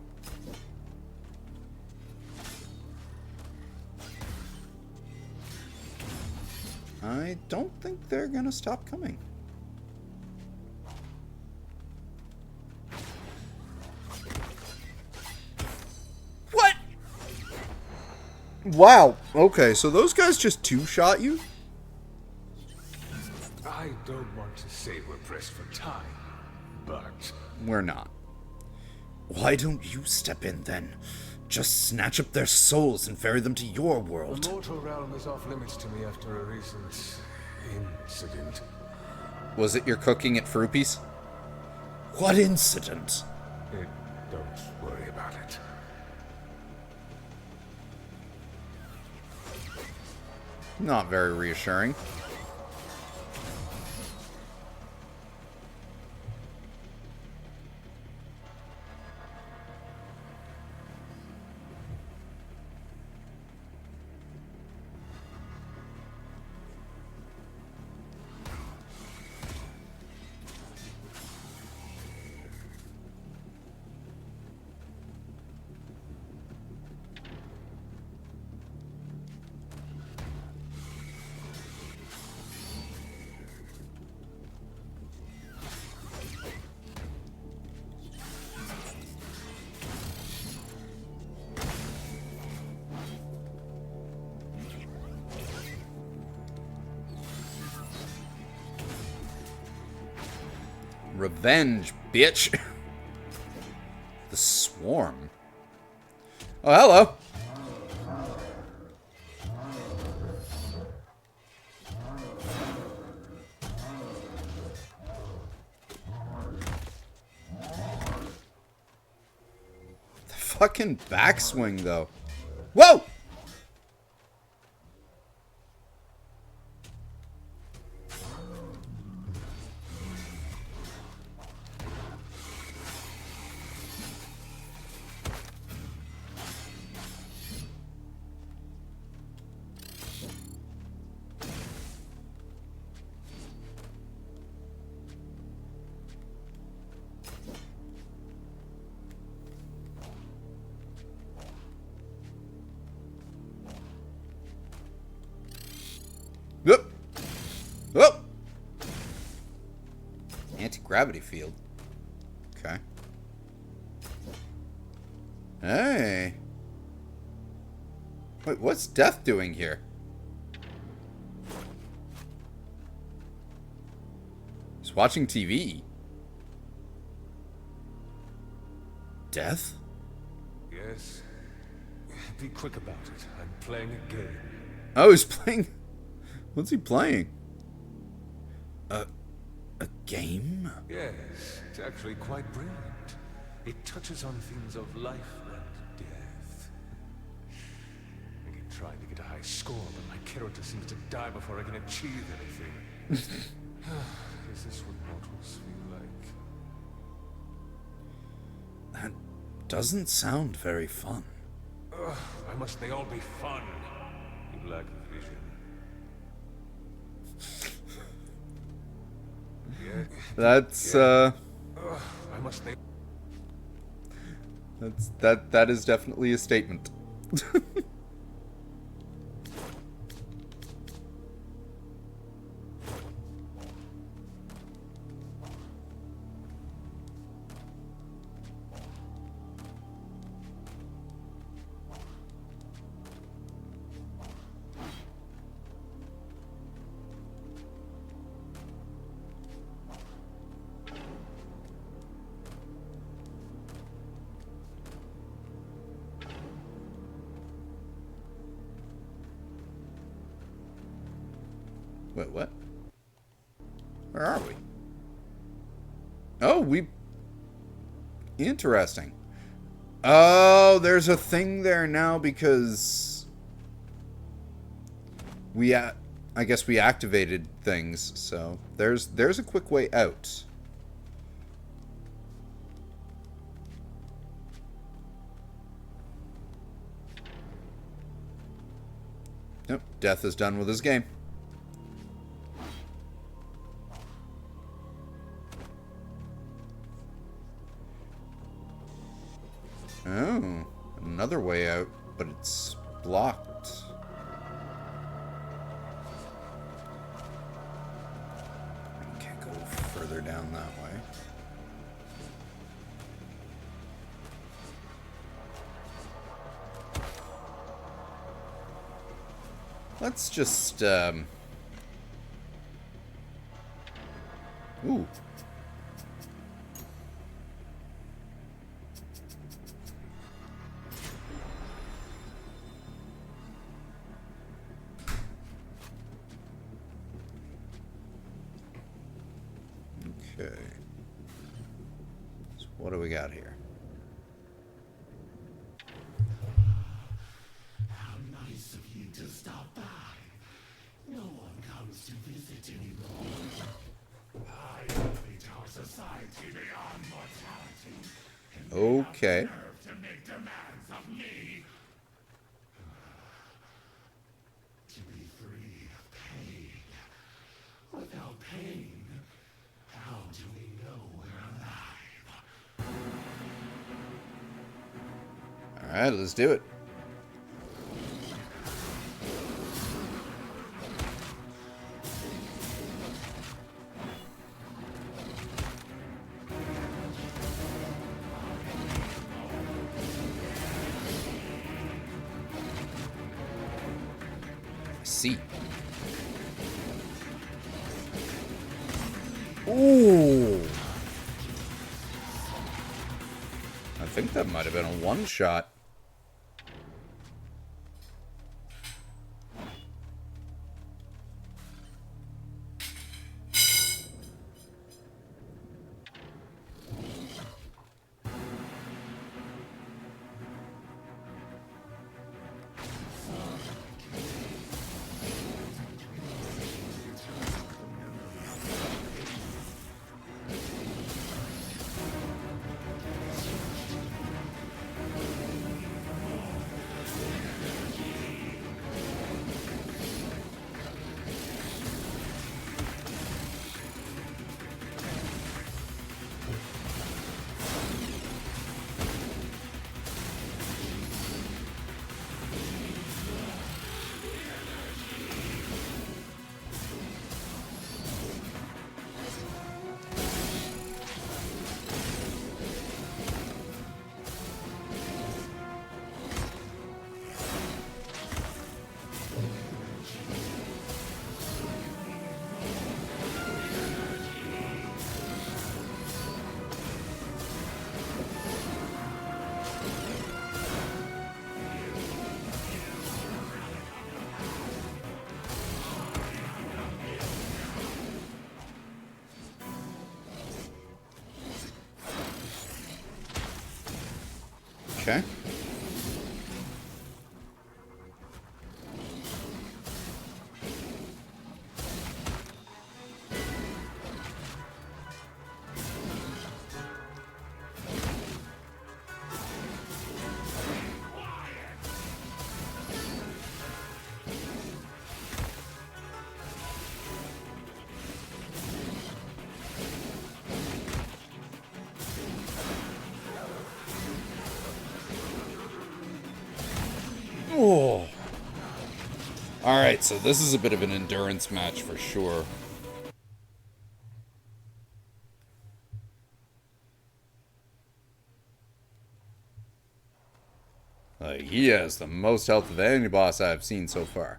I don't think they're gonna stop coming. What? Wow. Okay, so those guys just two-shot you? I don't want to say we're pressed for time, but We're not. Why don't you step in then? Just snatch up their souls and ferry them to your the world. mortal realm is off limits to me after a recent incident. Was it your cooking at Frupies? What incident? Don't worry about it. Not very reassuring. Revenge, bitch. The swarm. Oh, hello. The fucking backswing, though. Whoa! Whoop! Whoop! Anti-gravity field. Okay. Hey. Wait, what's Death doing here? He's watching TV. Death? Yes. Be quick about it. I'm playing a game. Oh, he's playing... What's he playing? A game? Yes, it's actually quite brilliant. It touches on themes of life and death. I keep trying to get a high score, but my character seems to die before I can achieve anything. Is this what mortals feel like? That doesn't sound very fun. Why must they all be fun? You lack vision. That's Why must they? that is definitely a statement. Wait, what? Where are we? Oh, Interesting. Oh, there's a thing there now because... I guess we activated things, so there's a quick way out. Nope, Death is done with his game. Oh, another way out, but it's blocked. I can't go further down that way. Let's just, Ooh. Okay. So what do we got here? How nice of you to stop by. No one comes to visit anymore. I elevate our society beyond mortality. And they have Okay. the nerve to make demands of me. To be free of pain. Without pain, how do we know we're alive? Alright, let's do it. See. Ooh. think that might have been a one-shot. Okay. Oh. Alright, so this is a bit of an endurance match for sure. He has the most health of any boss I've seen so far.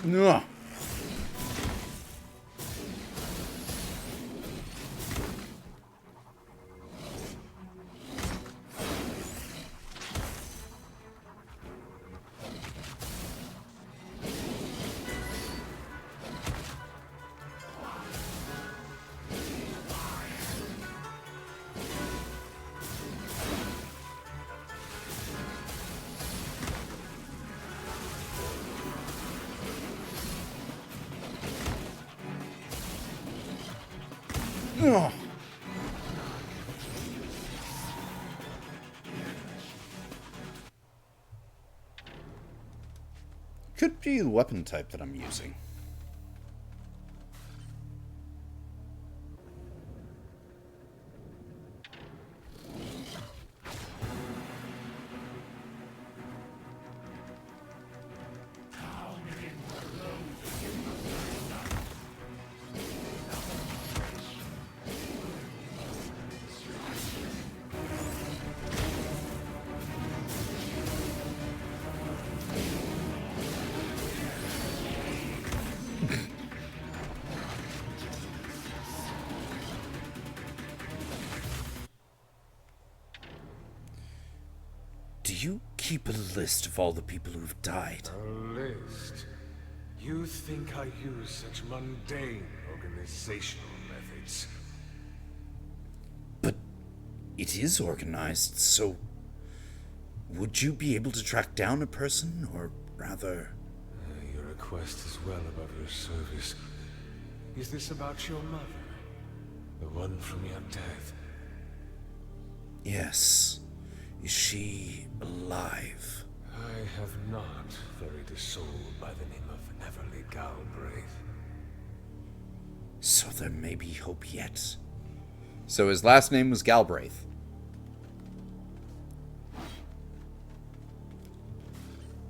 Ugh. Ugh. Could be the weapon type that I'm using. Do you keep a list of all the people who've died? A list? You think I use such mundane organizational methods? But it is organized, so would you be able to track down a person, or rather... Your request is well above your service. Is this about your mother? The one from your death? Yes. Is she alive? I have not buried a soul by the name of Everly Galbraith. So there may be hope yet. So his last name was Galbraith.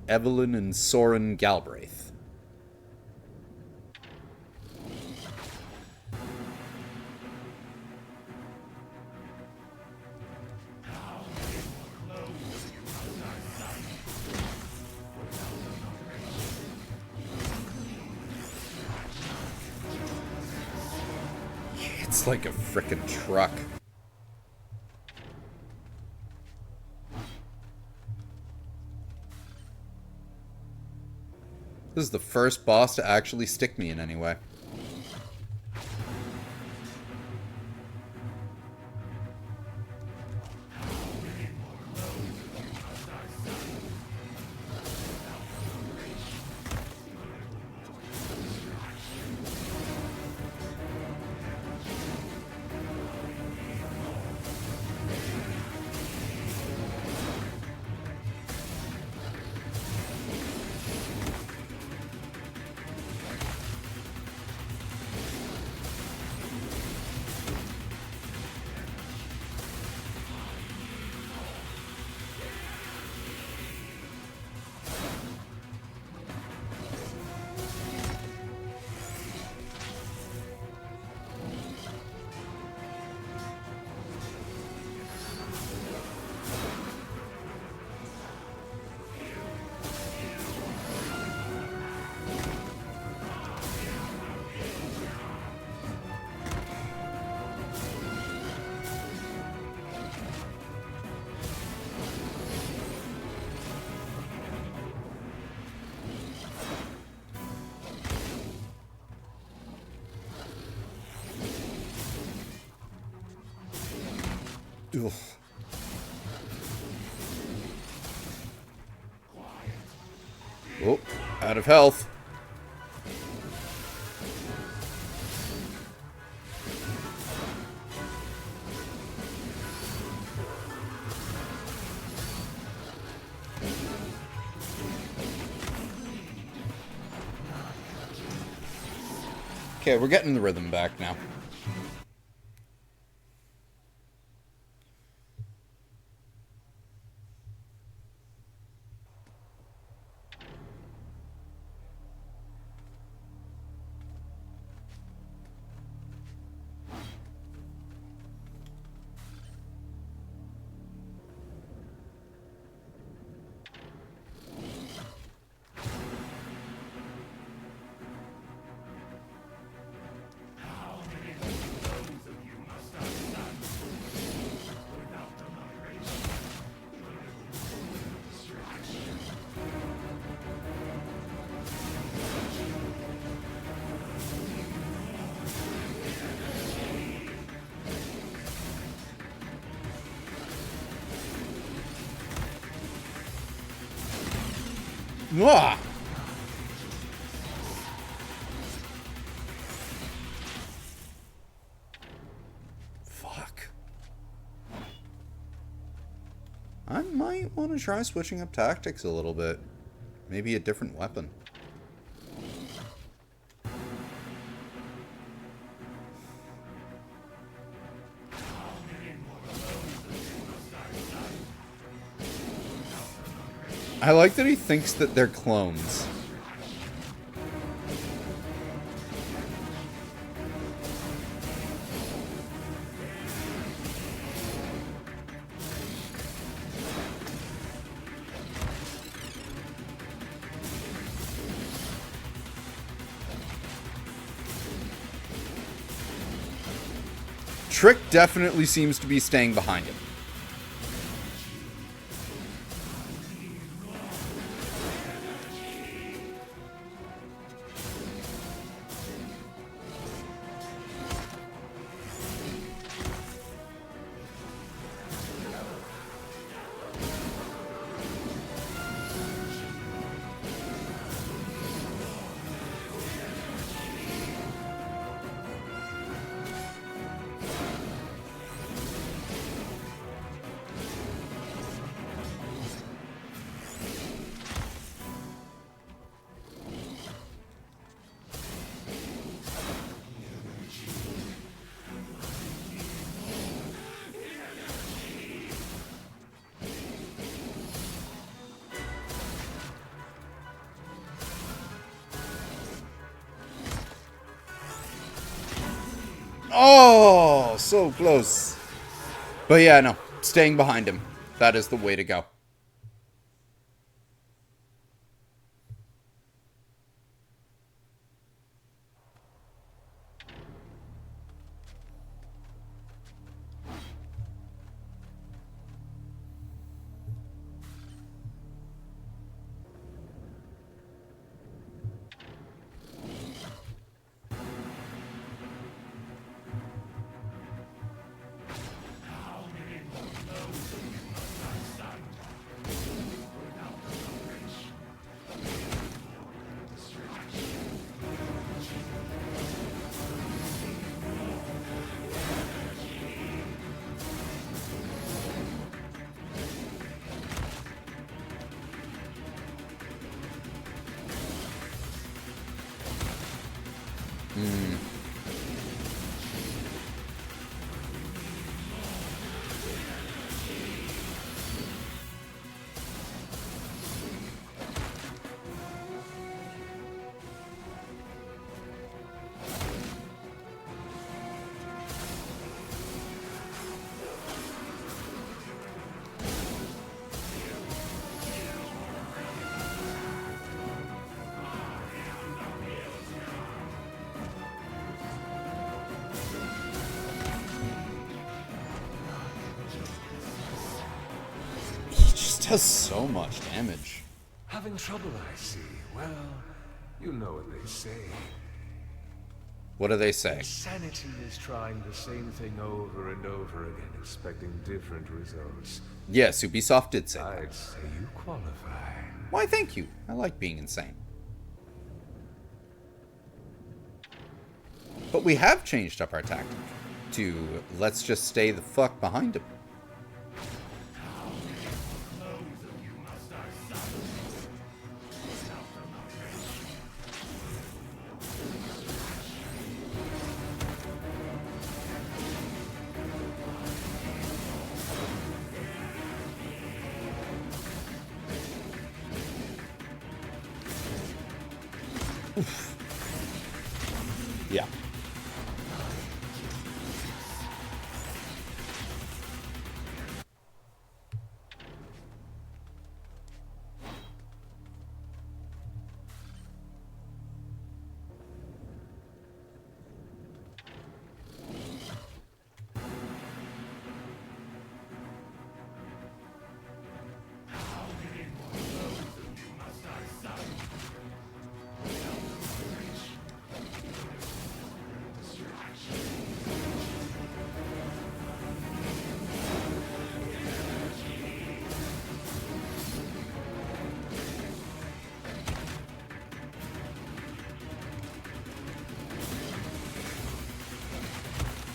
Evelyn and Soren Galbraith. It's like a frickin' truck. This is the first boss to actually stick me in any way. Ugh. Oh, out of health. Okay, we're getting the rhythm back now. Mwah! Fuck. I might want to try switching up tactics a little bit. Maybe a different weapon. I like that he thinks that they're clones. Trick definitely seems to be staying behind him. Oh, so close. But yeah, no. Staying behind him. That is the way to go. He just does so much damage. Having trouble, I see. Well, you know what they say. What do they say? Sanity is trying the same thing over and over again, expecting different results. Yes, Ubisoft did say that. I'd say you qualify. Why, thank you. I like being insane. But we have changed up our tactic to let's just stay the fuck behind him. Yeah.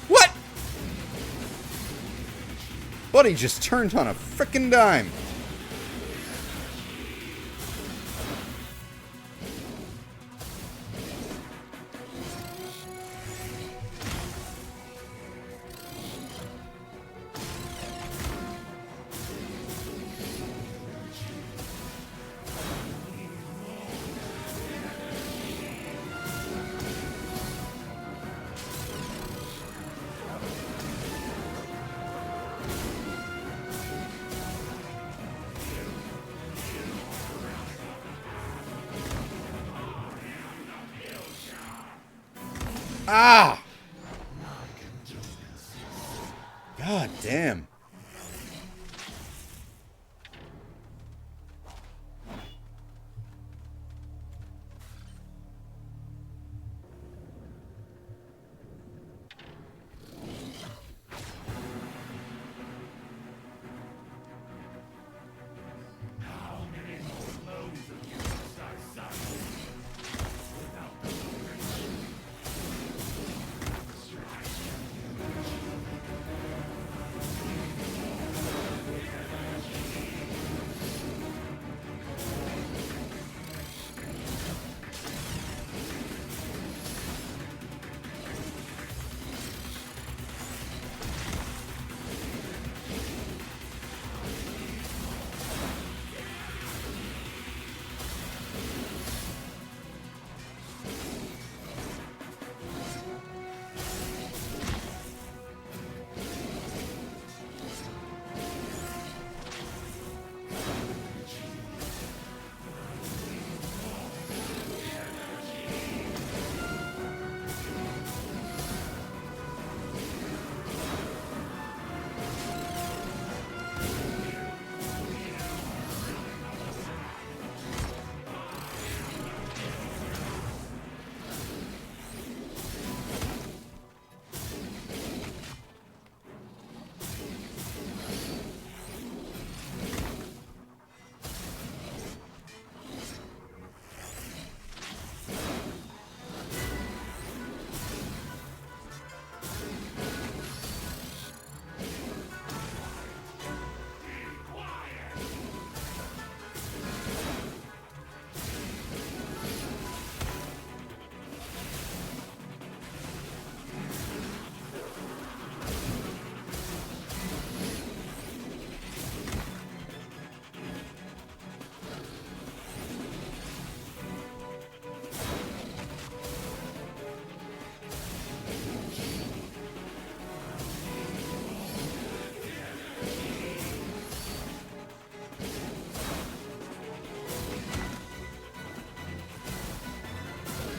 What? Buddy just turned on a frickin' dime. Ah! God damn.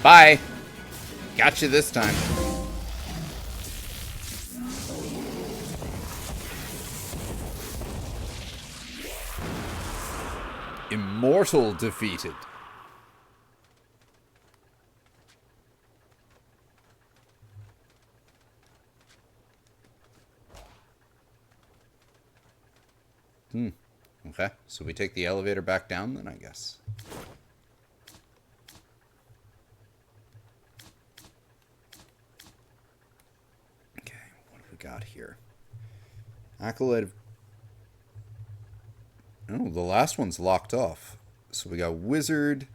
Bye. Got you this time. Immortal defeated. Okay, so we take the elevator back down then, I guess. Okay, what have we got here? Acolyte of... Oh, the last one's locked off. So we got Wizard,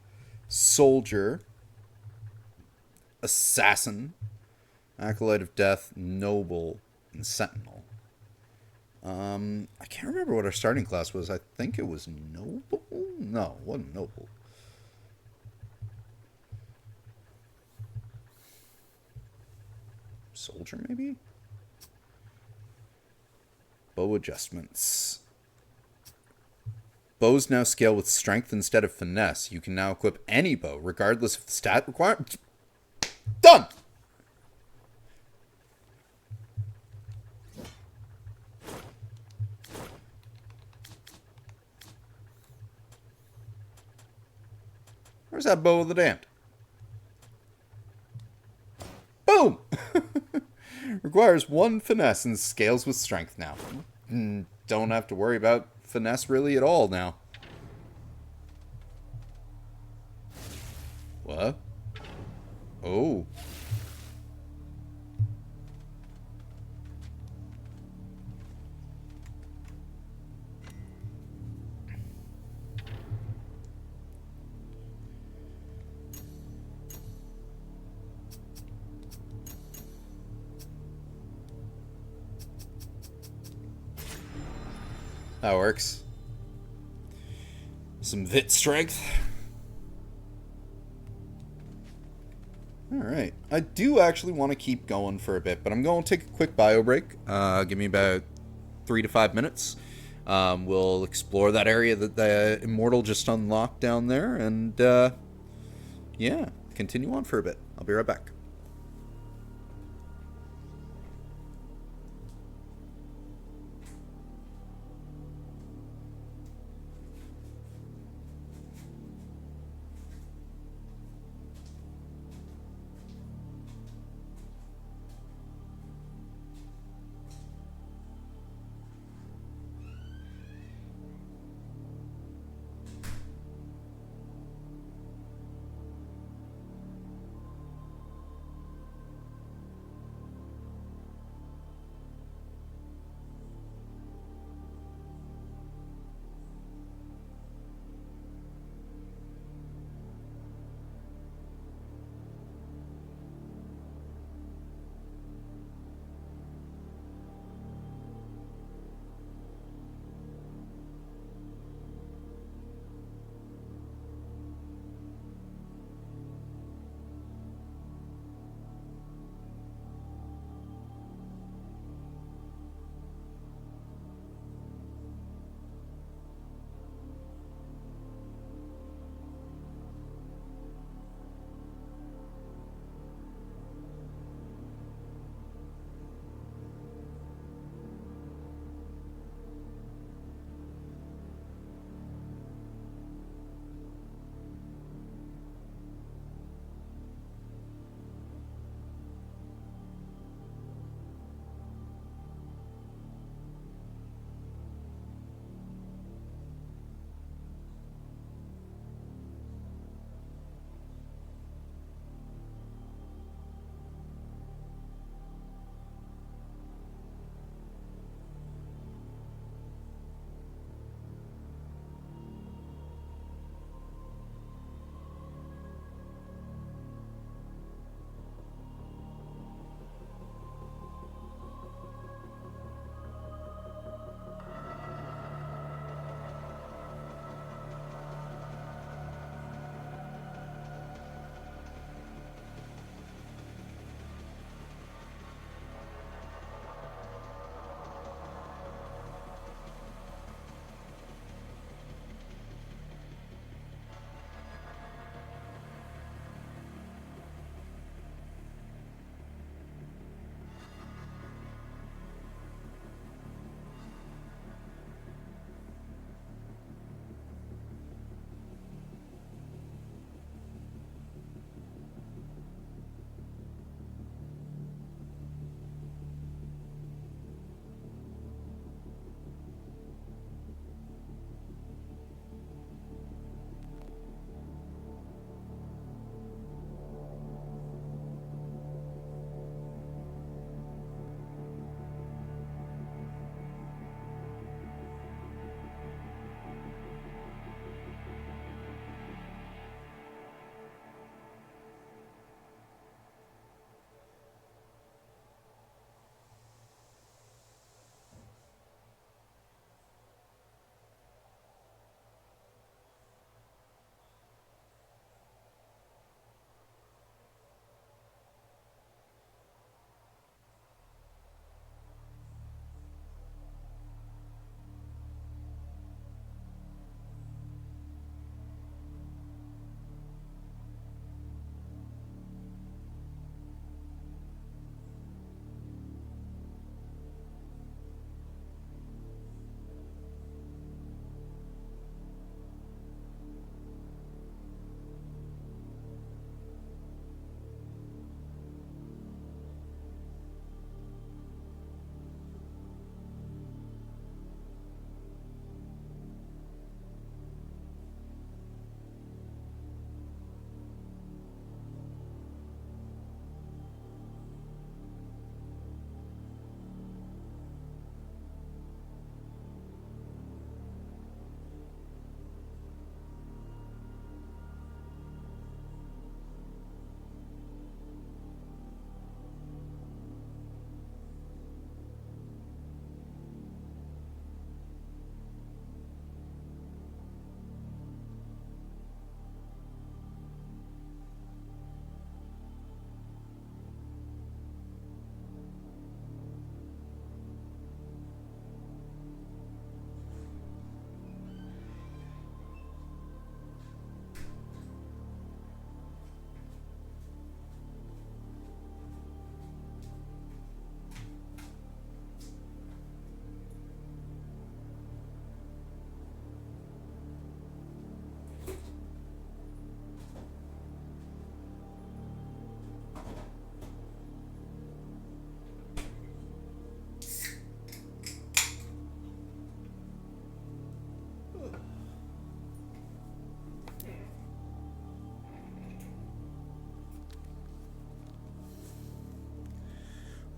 Soldier, Assassin, Acolyte of Death, Noble, and Sentinel. I can't remember what our starting class was. I think it was Noble? No, it wasn't Noble. Soldier, maybe? Bow adjustments. Bows now scale with strength instead of finesse. You can now equip any bow, regardless of the stat requirement. Done! Where's that bow of the damned? Boom! Requires 1 finesse and scales with strength now. Don't have to worry about finesse really at all now. What? Oh. That works. Some Vit strength. Alright. I do actually want to keep going for a bit, but I'm going to take a quick bio break. Give me about 3 to 5 minutes. We'll explore that area that the Immortal just unlocked down there, and yeah, continue on for a bit. I'll be right back.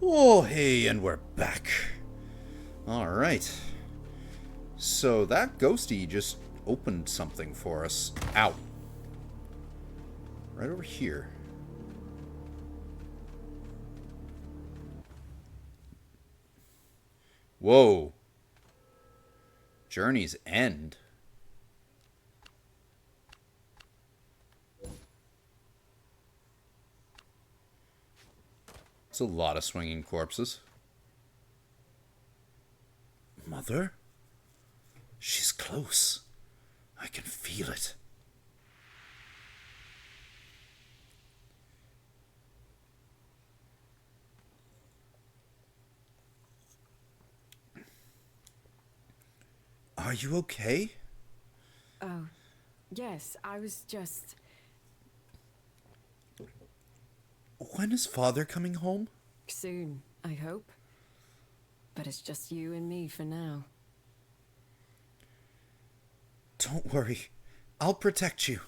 Oh, hey, and we're back. Alright. So that ghosty just opened something for us. Ow. Right over here. Whoa. Journey's End. It's a lot of swinging corpses. Mother? She's close. I can feel it. Are you okay? Oh, yes, I was just... When is Father coming home? Soon, I hope. But it's just you and me for now. Don't worry. I'll protect you.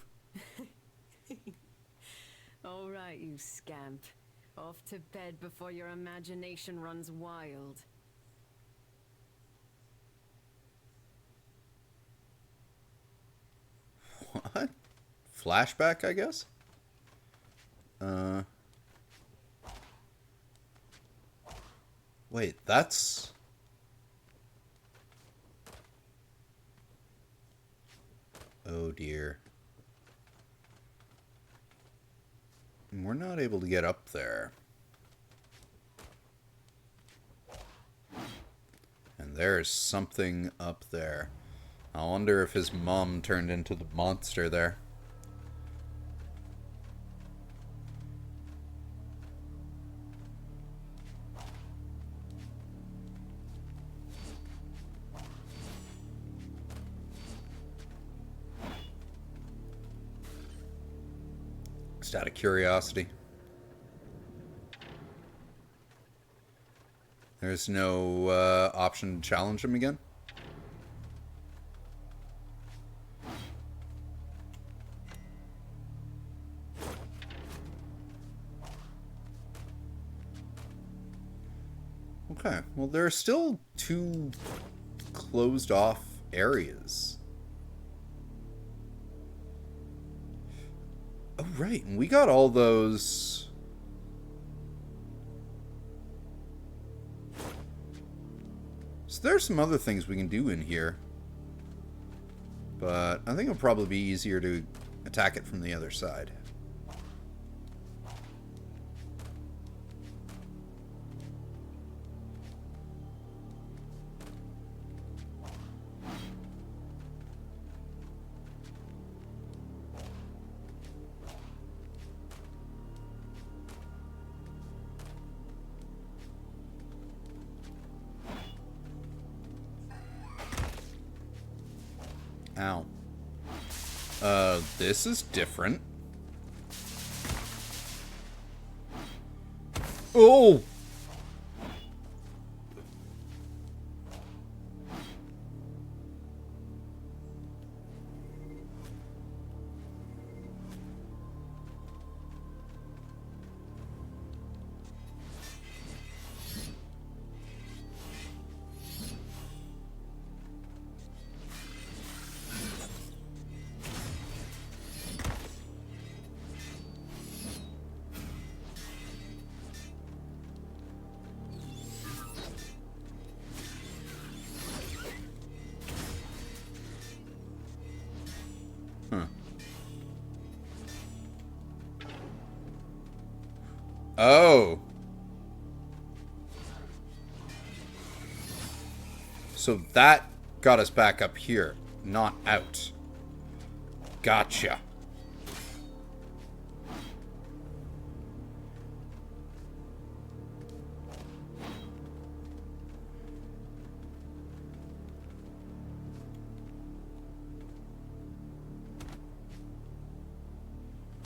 All right, you scamp. Off to bed before your imagination runs wild. What? Flashback, I guess? Wait, that's... Oh dear. We're not able to get up there. And there's something up there. I wonder if his mom turned into the monster there. Just out of curiosity. There's no option to challenge him again? Okay, well there are still two closed off areas. Oh right, and we got all those... So there's some other things we can do in here. But I think it'll probably be easier to attack it from the other side. Ow. This is different. Oh! Huh. Oh. So that got us back up here, not out. Gotcha.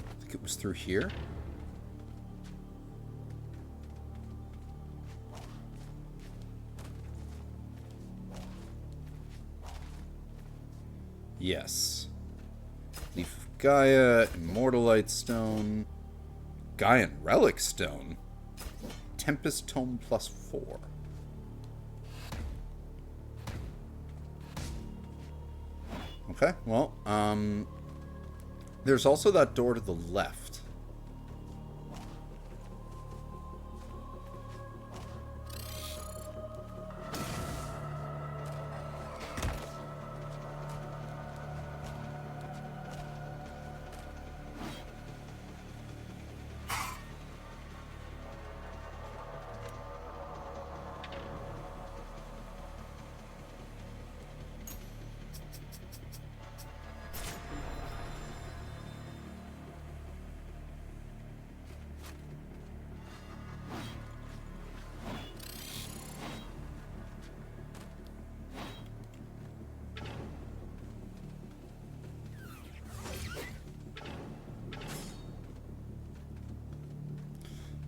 I think it was through here. Yes. Leaf of Gaia, Immortalite Stone, Gaian Relic Stone. Tempest Tome +4. Okay, well, there's also that door to the left.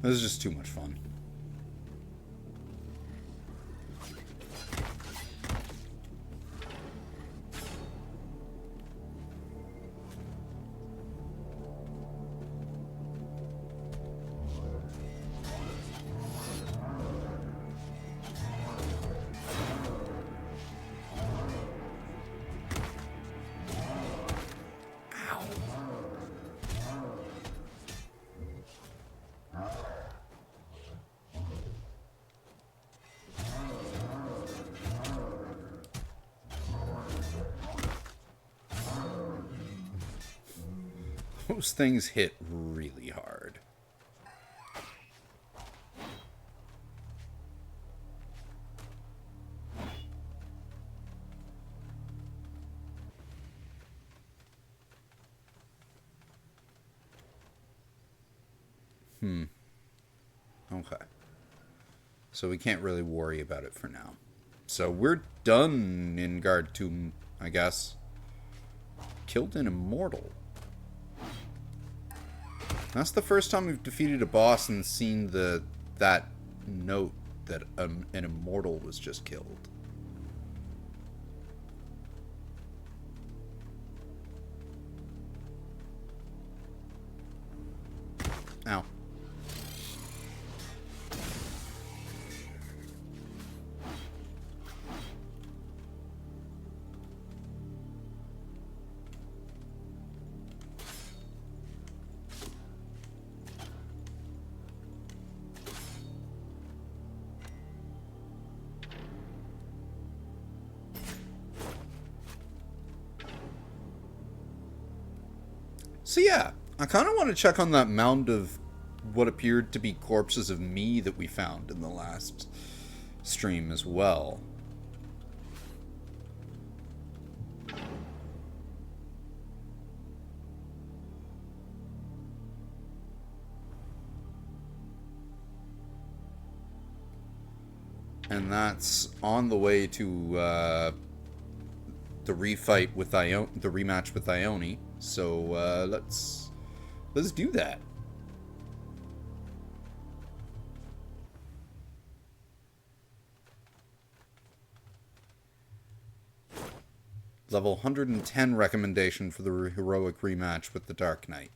This is just too much fun. Those things hit really hard. Okay. So we can't really worry about it for now. So we're done in Guard Tomb, I guess. Killed an immortal. That's the first time we've defeated a boss and seen that note that an immortal was just killed. Ow. So yeah, I kind of want to check on that mound of what appeared to be corpses of me that we found in the last stream as well. And that's on the way to the refight with the rematch with Ione. So let's do that. Level 110 recommendation for the heroic rematch with the Dark Knight.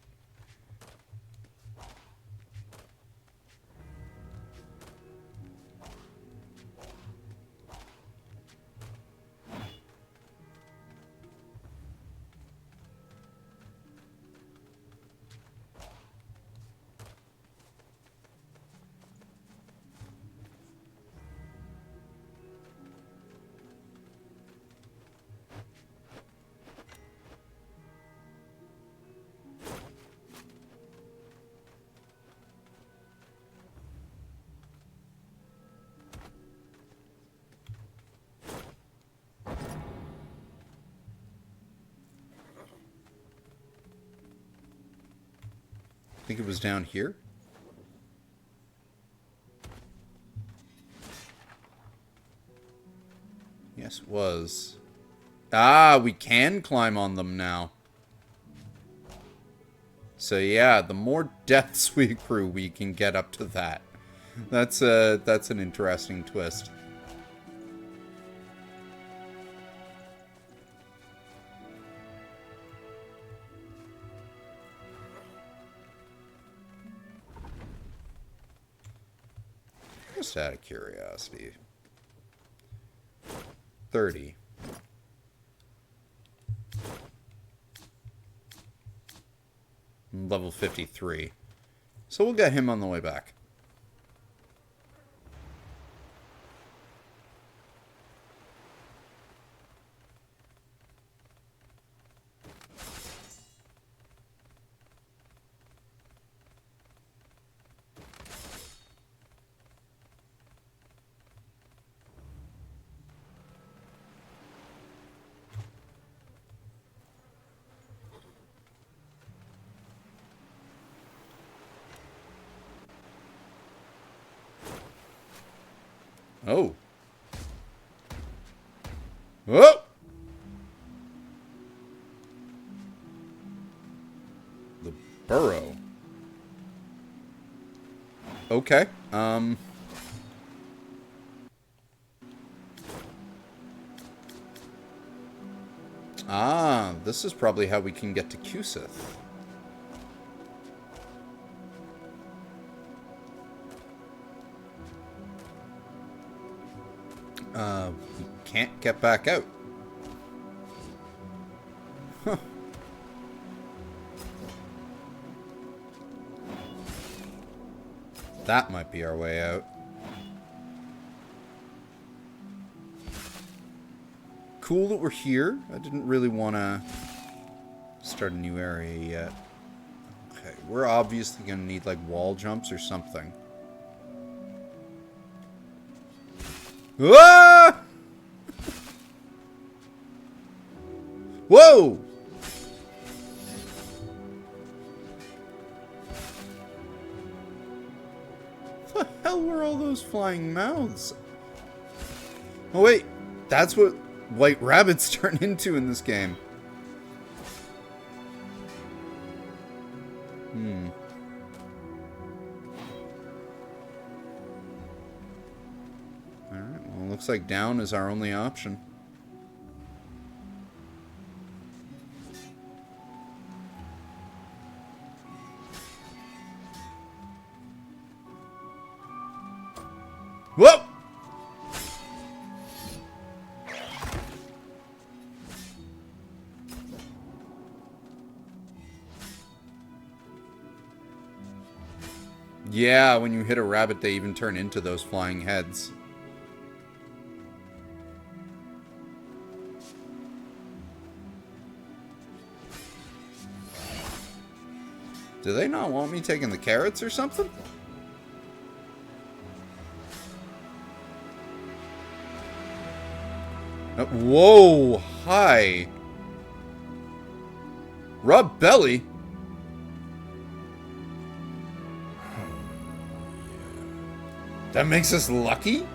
I think it was down here. Yes, it was. Ah, we can climb on them now. So yeah, the more deaths we accrue, we can get up to that. That's an interesting twist. Just out of curiosity. 30. Level 53. So we'll get him on the way back. Oh. Oh! The burrow. Okay. Ah, this is probably how we can get to Kusith. We can't get back out. Huh. That might be our way out. Cool that we're here. I didn't really want to start a new area yet. Okay, we're obviously going to need like wall jumps or something. Ah! Whoa! What the hell were all those flying mouths? Oh wait, that's what white rabbits turn into in this game. Alright, well, looks like down is our only option. Whoa! Yeah, when you hit a rabbit, they even turn into those flying heads. Do they not want me taking the carrots or something? Whoa, hi. Rub belly? That makes us lucky?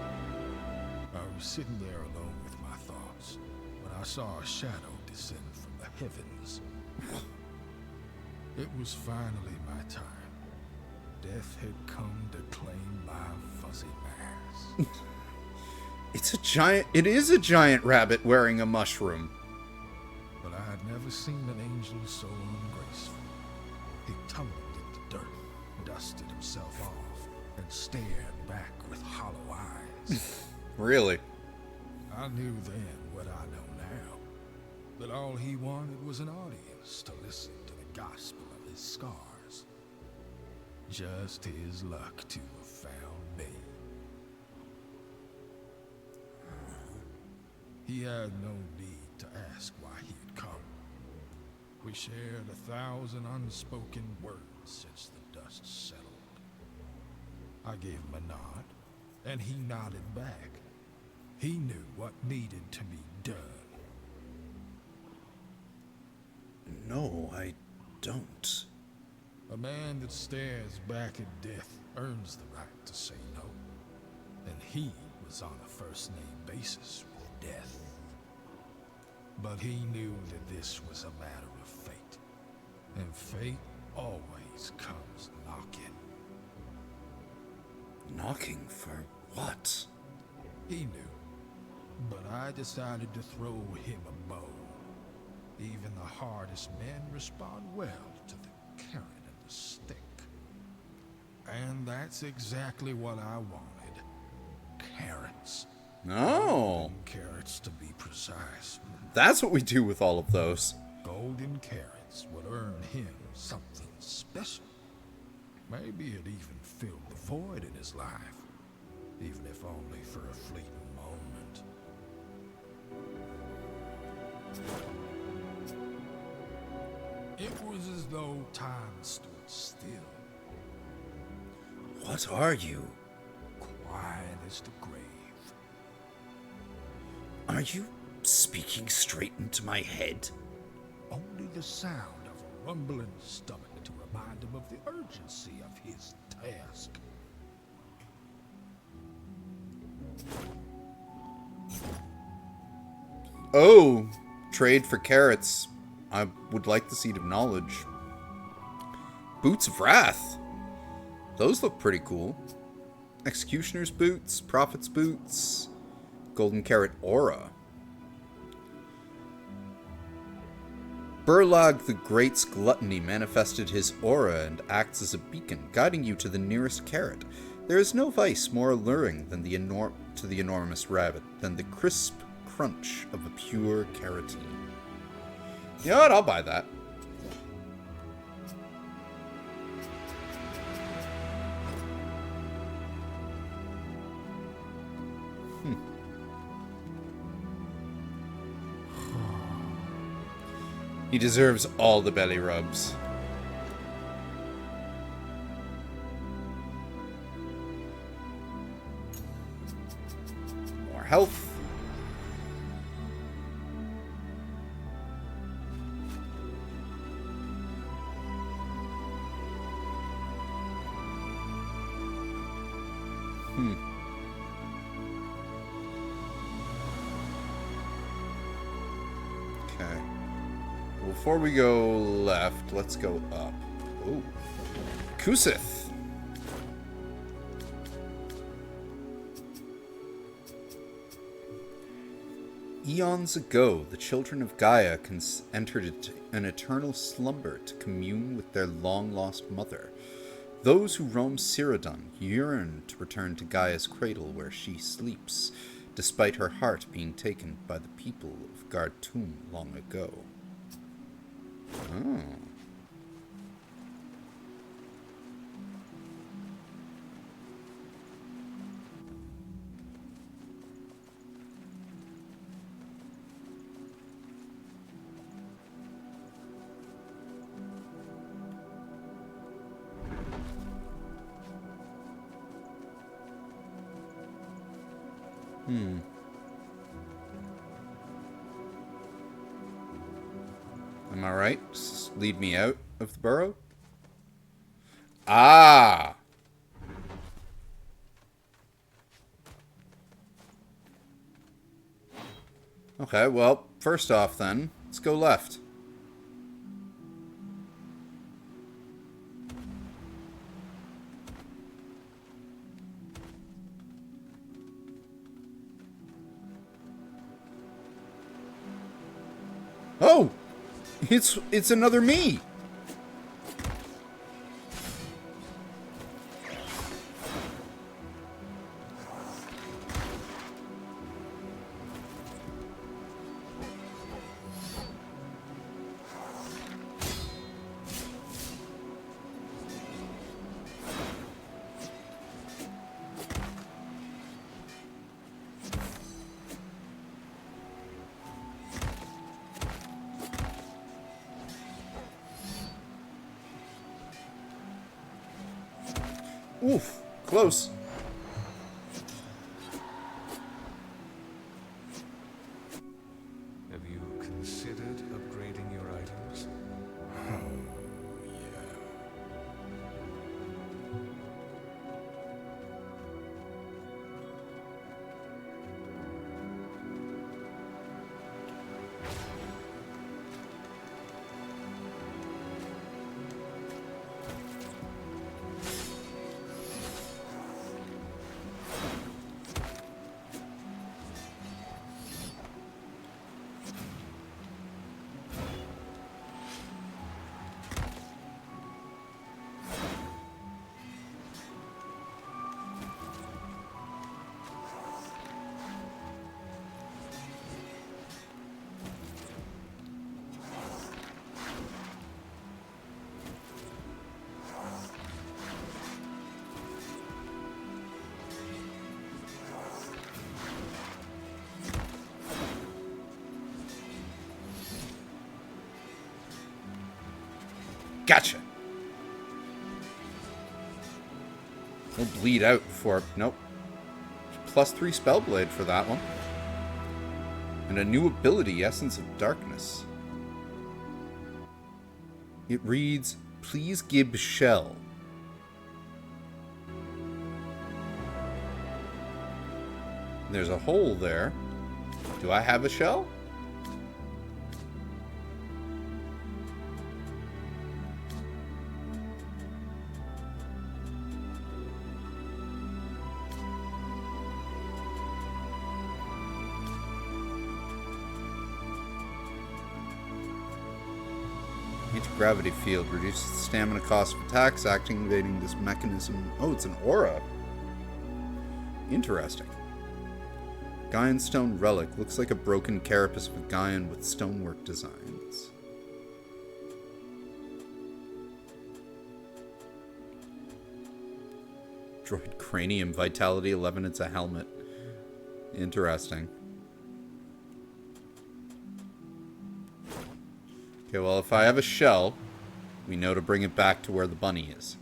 I was sitting there alone with my thoughts when I saw a shadow descend from the heavens. It was finally my time. Death had come to claim my fuzzy mass. It is a giant rabbit wearing a mushroom. But I had never seen an angel so ungraceful. He tumbled in the dirt, dusted himself off, and stared back with hollow eyes. Really? I knew then what I know now. That all he wanted was an audience to listen to the gospel of his scars. Just his luck to have found me. He had no need to ask why he had come. We shared 1,000 unspoken words since the dust settled. I gave him a nod, and he nodded back. He knew what needed to be done. No, I don't. A man that stares back at death earns the right to say no. And he was on a first-name basis with death. But he knew that this was a matter of fate. And fate always comes knocking. Knocking for what? He knew. But I decided to throw him a bone. Even the hardest men respond well to the carrot and the stick. And that's exactly what I wanted. carrots. Oh, Golden carrots, to be precise. that's what we do with all of those. Golden carrots would earn him something special. Maybe it even filled the void in his life, even if only for a fleeting moment. It was as though time stood still, What are you? quiet as the grave. Are you speaking straight into my head? Only the sound of a rumbling stomach to remind him of the urgency of his task. Oh, trade for carrots. I would like the Seed of Knowledge. Boots of Wrath. Those look pretty cool. Executioner's Boots, Prophet's Boots, Golden Carrot Aura. Burlag the Great's gluttony manifested his aura and acts as a beacon, guiding you to the nearest carrot. There is no vice more alluring than to the enormous rabbit than the crisp crunch of a pure carrotine. You know what? I'll buy that. He deserves all the belly rubs. More health. Okay. Before we go left, let's go up. Ooh. Kusith. Eons ago, the children of Gaia entered an eternal slumber to commune with their long-lost mother. Those who roam Cyrodiil yearn to return to Gaia's cradle where she sleeps, despite her heart being taken by the people of Gartum long ago. Oh. Am I right? Just lead me out of the burrow? Ah! Okay, well, first off then, let's go left. Oh! It's another me! Oof, close. Have you considered upgrading your items? Gotcha. He'll bleed out before... Nope. +3 Spellblade for that one. And a new ability, Essence of Darkness. It reads, please give shell. There's a hole there. Do I have a shell? Anti-gravity field reduces the stamina cost of attacks activating this mechanism. Oh, it's an aura. Interesting. Gaian stone relic. Looks like a broken carapace of a Gaian with stonework designs. Droid cranium. Vitality 11. It's a helmet. Interesting. Okay, well, if I have a shell, we know to bring it back to where the bunny is.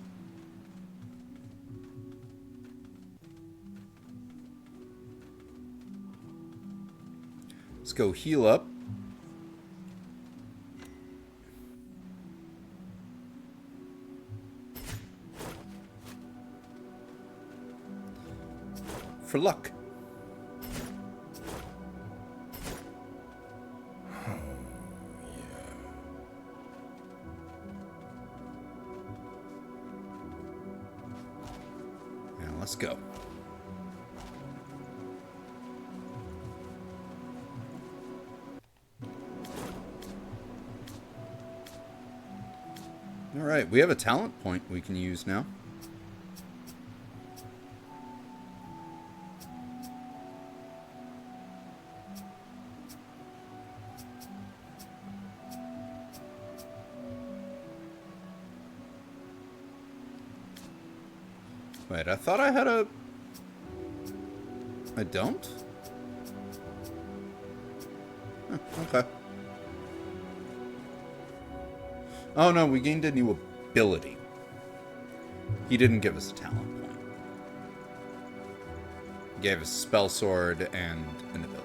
Let's go heal up. For luck. Now let's go. Alright, we have a talent point we can use now. Wait, I thought I had a... I don't? Huh, okay. Oh no, we gained a new ability. He didn't give us a talent point. He gave us a spell sword and an ability.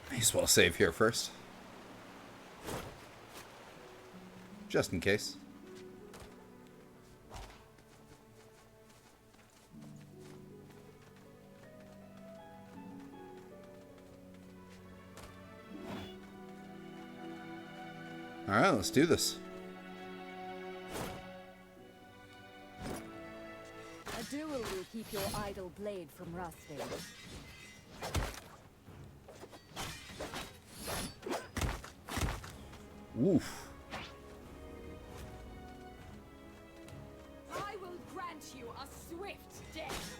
May as well save here first. Just in case. Alright, let's do this. A duel will keep your idle blade from rusting. Oof. I will grant you a swift death.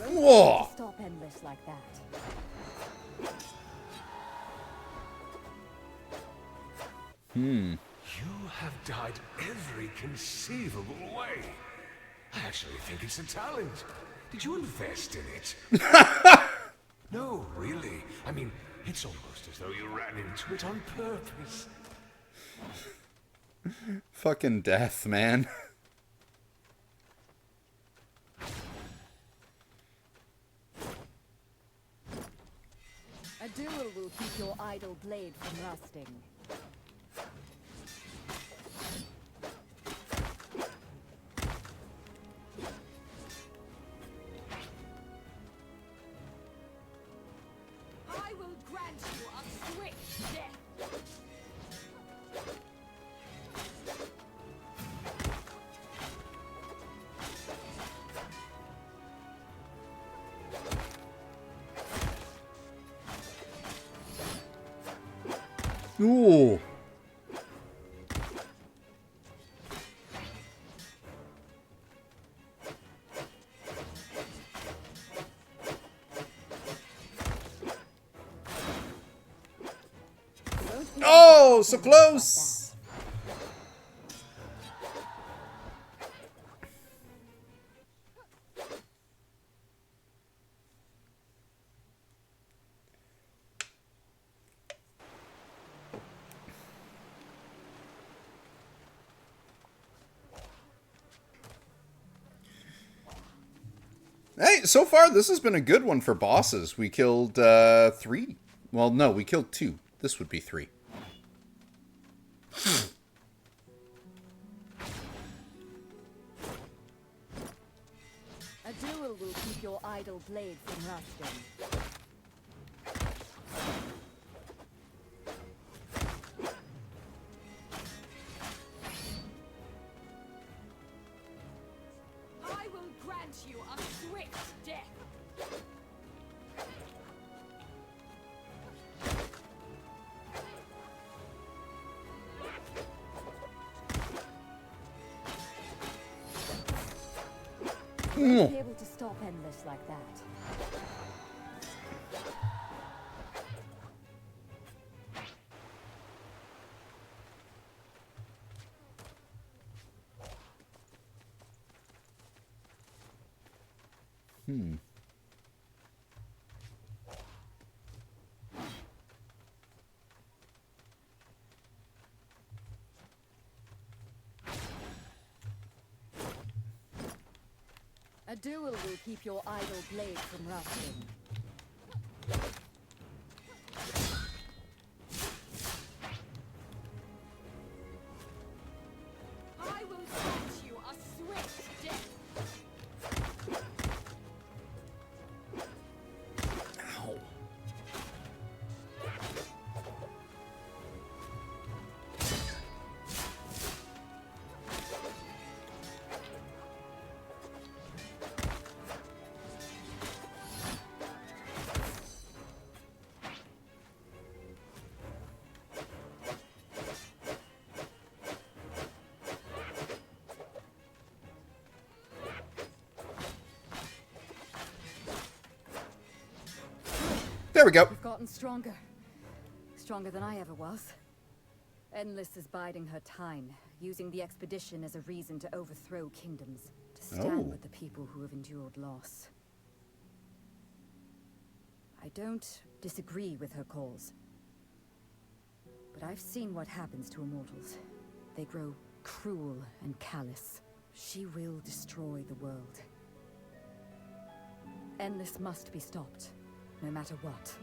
Whoa! Stop endless like that. You have died every conceivable way. I actually think it's a talent. Did you invest in it? No, really. I mean, it's almost as though you ran into it on purpose. Fucking death, man. A duel will keep your idle blade from rusting. I will grant you a swift death. Ooh. Oh, so close! Hey, so far this has been a good one for bosses. We killed 3. Well, no, we killed 2. This would be 3. A duel will keep your idle blade from rusting. I will grant you a swift death. You won't be able to stop Endless like that. A duel will keep your idle blade from rusting. I will grant you a swift death. Ow. There we go. You've gotten stronger. Stronger than I ever was. Endless is biding her time, using the expedition as a reason to overthrow kingdoms, to stand with the people who have endured loss. I don't disagree with her calls. But I've seen what happens to immortals. They grow cruel and callous. She will destroy the world. Endless must be stopped, no matter what.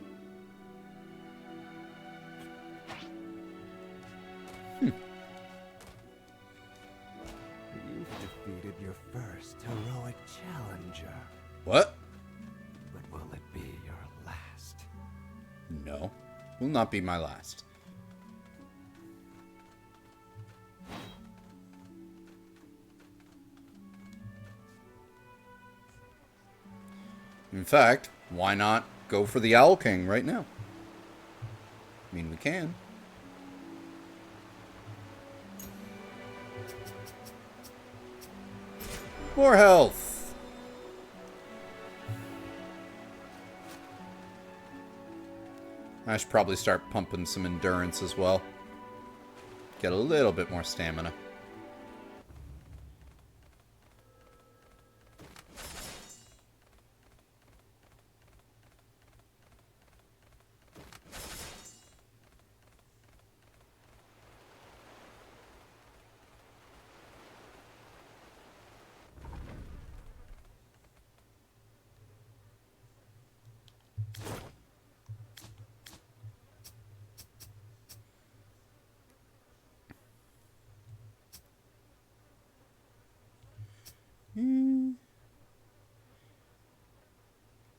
You've defeated your first heroic challenger. What? But will it be your last? No. Will not be my last. In fact, why not go for the Owl King right now? I mean, we can. More health. I should probably start pumping some endurance as well. Get a little bit more stamina.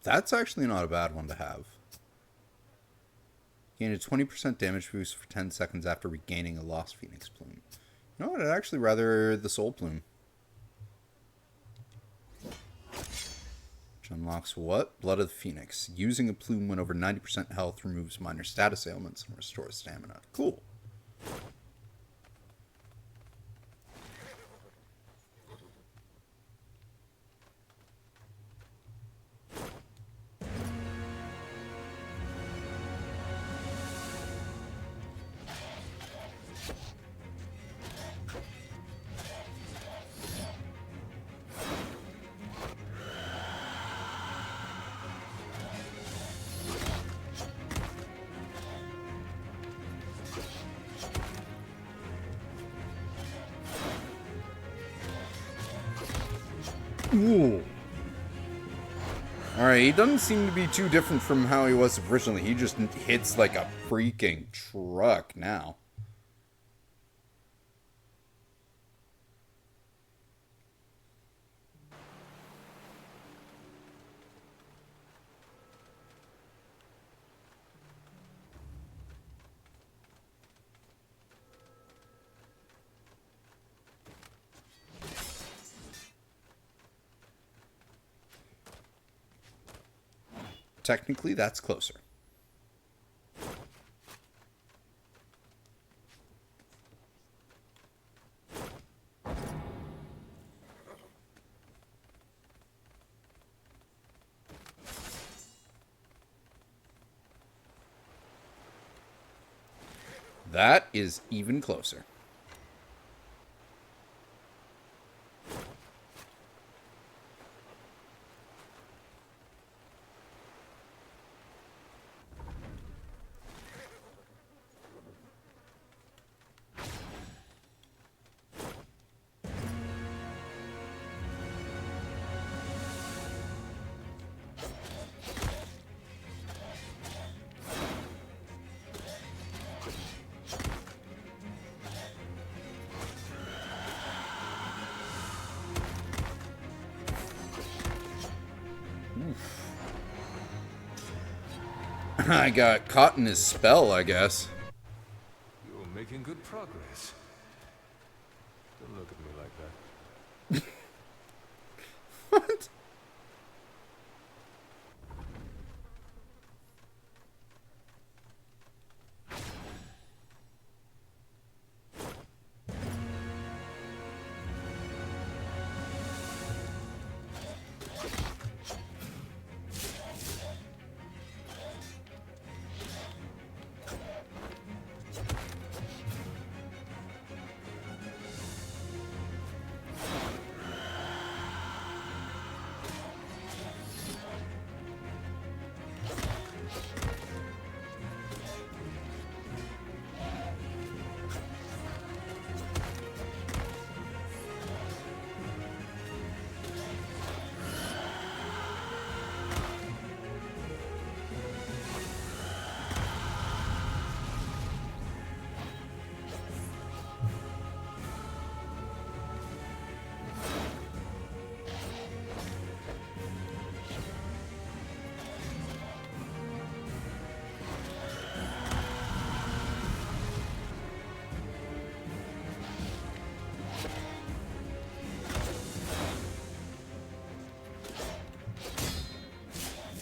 That's actually not a bad one to have. Gain a 20% damage boost for 10 seconds after regaining a lost Phoenix Plume. You know what? I'd actually rather the Soul Plume. Which unlocks what? Blood of the Phoenix. Using a plume when over 90% health removes minor status ailments and restores stamina. Cool. Ooh. Alright, he doesn't seem to be too different from how he was originally. He just hits like a freaking truck now. Technically, that's closer. That is even closer. I got caught in his spell, I guess. You're making good progress. Don't look at me like that. What?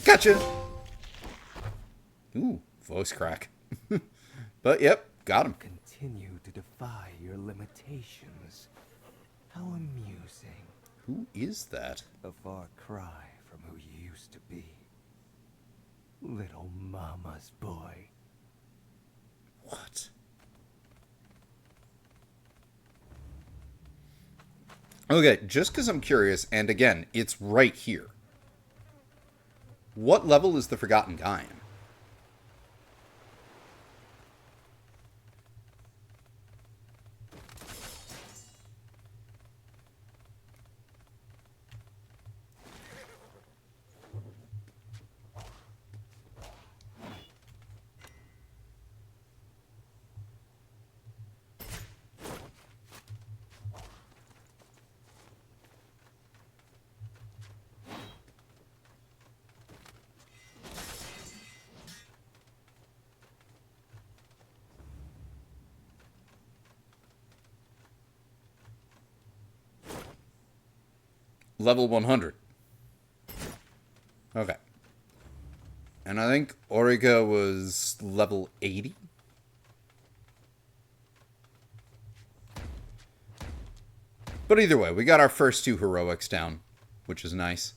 Gotcha! Ooh, voice crack. But yep, got him. Continue to defy your limitations. How amusing. Who is that? A far cry from who you used to be. Little mama's boy. What? Okay, just because I'm curious, and again, it's right here. What level is the Forgotten Gaim? Level 100. Okay. And I think Origa was level 80. But either way, we got our first two heroics down, which is nice.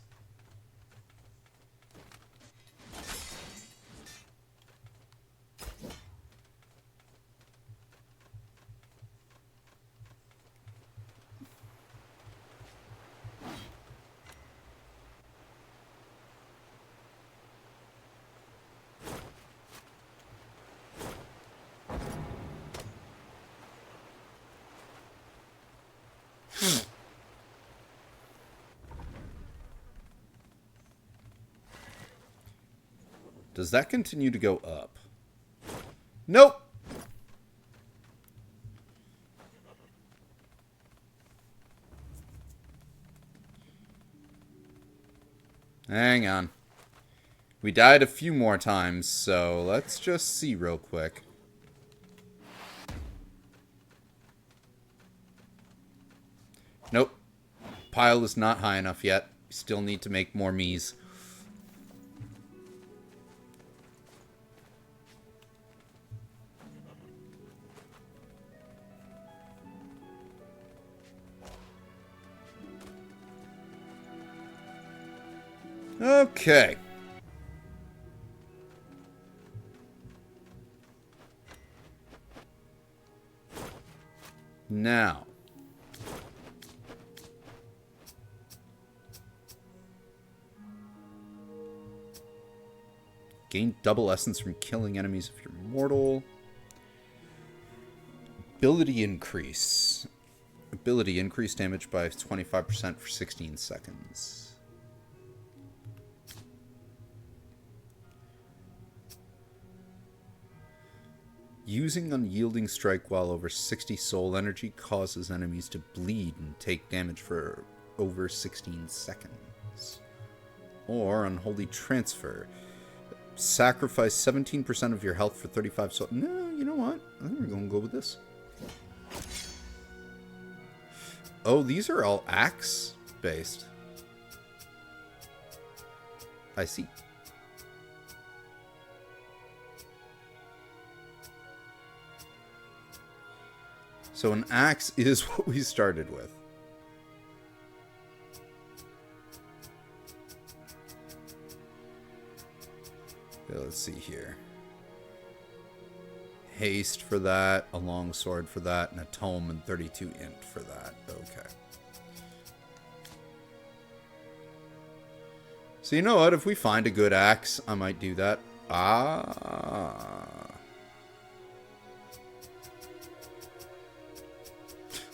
Does that continue to go up? Nope. Hang on. We died a few more times, so let's just see real quick. Nope. Pile is not high enough yet. Still need to make more Miis. Okay. Now. Gain double essence from killing enemies if you're mortal. Ability increase. Ability increase damage by 25% for 16 seconds. Using Unyielding Strike while over 60 soul energy causes enemies to bleed and take damage for over 16 seconds. Or Unholy Transfer. Sacrifice 17% of your health for 35 soul. No, you know what? I think we're going to go with this. Oh, these are all axe based. I see. So an axe is what we started with. Okay, let's see here. Haste for that, a long sword for that, and a tome and 32 int for that. Okay. So you know what? If we find a good axe, I might do that.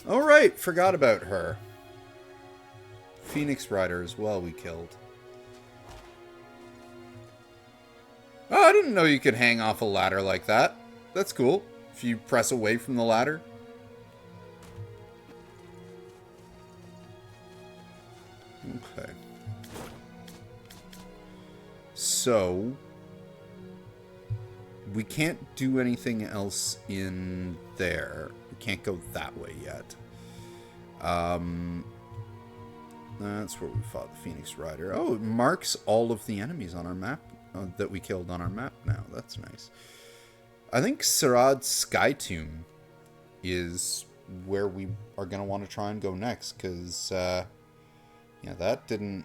Alright, forgot about her. Phoenix Rider as well we killed. Oh, I didn't know you could hang off a ladder like that. That's cool. If you press away from the ladder. Okay. So, we can't do anything else in there. We can't go that way yet. That's where we fought the Phoenix Rider. Oh, it marks all of the enemies on our map that we killed on our map now. That's nice. I think Sarad's Sky Tomb is where we are going to want to try and go next, because, yeah, that didn't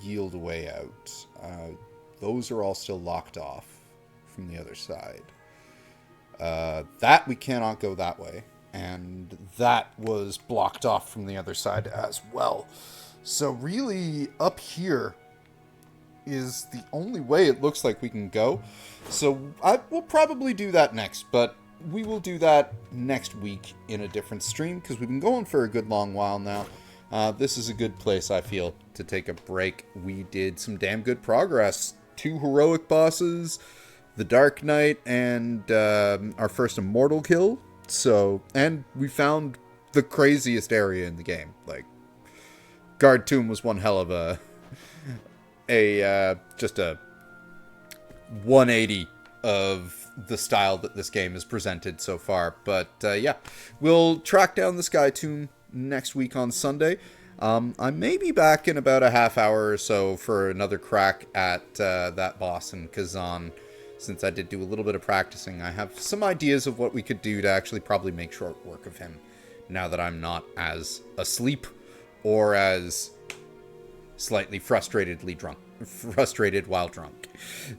yield a way out. Those are all still locked off from the other side. That we cannot go that way, and that was blocked off from the other side as well. So really, up here is the only way it looks like we can go. So I will probably do that next, but we will do that next week in a different stream, because we've been going for a good long while now. This is a good place, I feel, to take a break. We did some damn good progress. 2 heroic bosses, the Dark Knight, and our first immortal kill. So, and we found the craziest area in the game. Like, Guard Tomb was one hell of just a 180 of the style that this game has presented so far. But yeah, we'll track down the Sky Tomb next week on Sunday. I may be back in about a half hour or so for another crack at that boss in Kazan. Since I did do a little bit of practicing, I have some ideas of what we could do to actually probably make short work of him, now that I'm not as asleep or as slightly frustrated while drunk.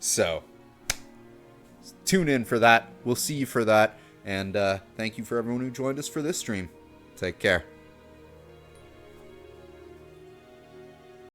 So, tune in for that. We'll see you for that. And thank you for everyone who joined us for this stream. Take care.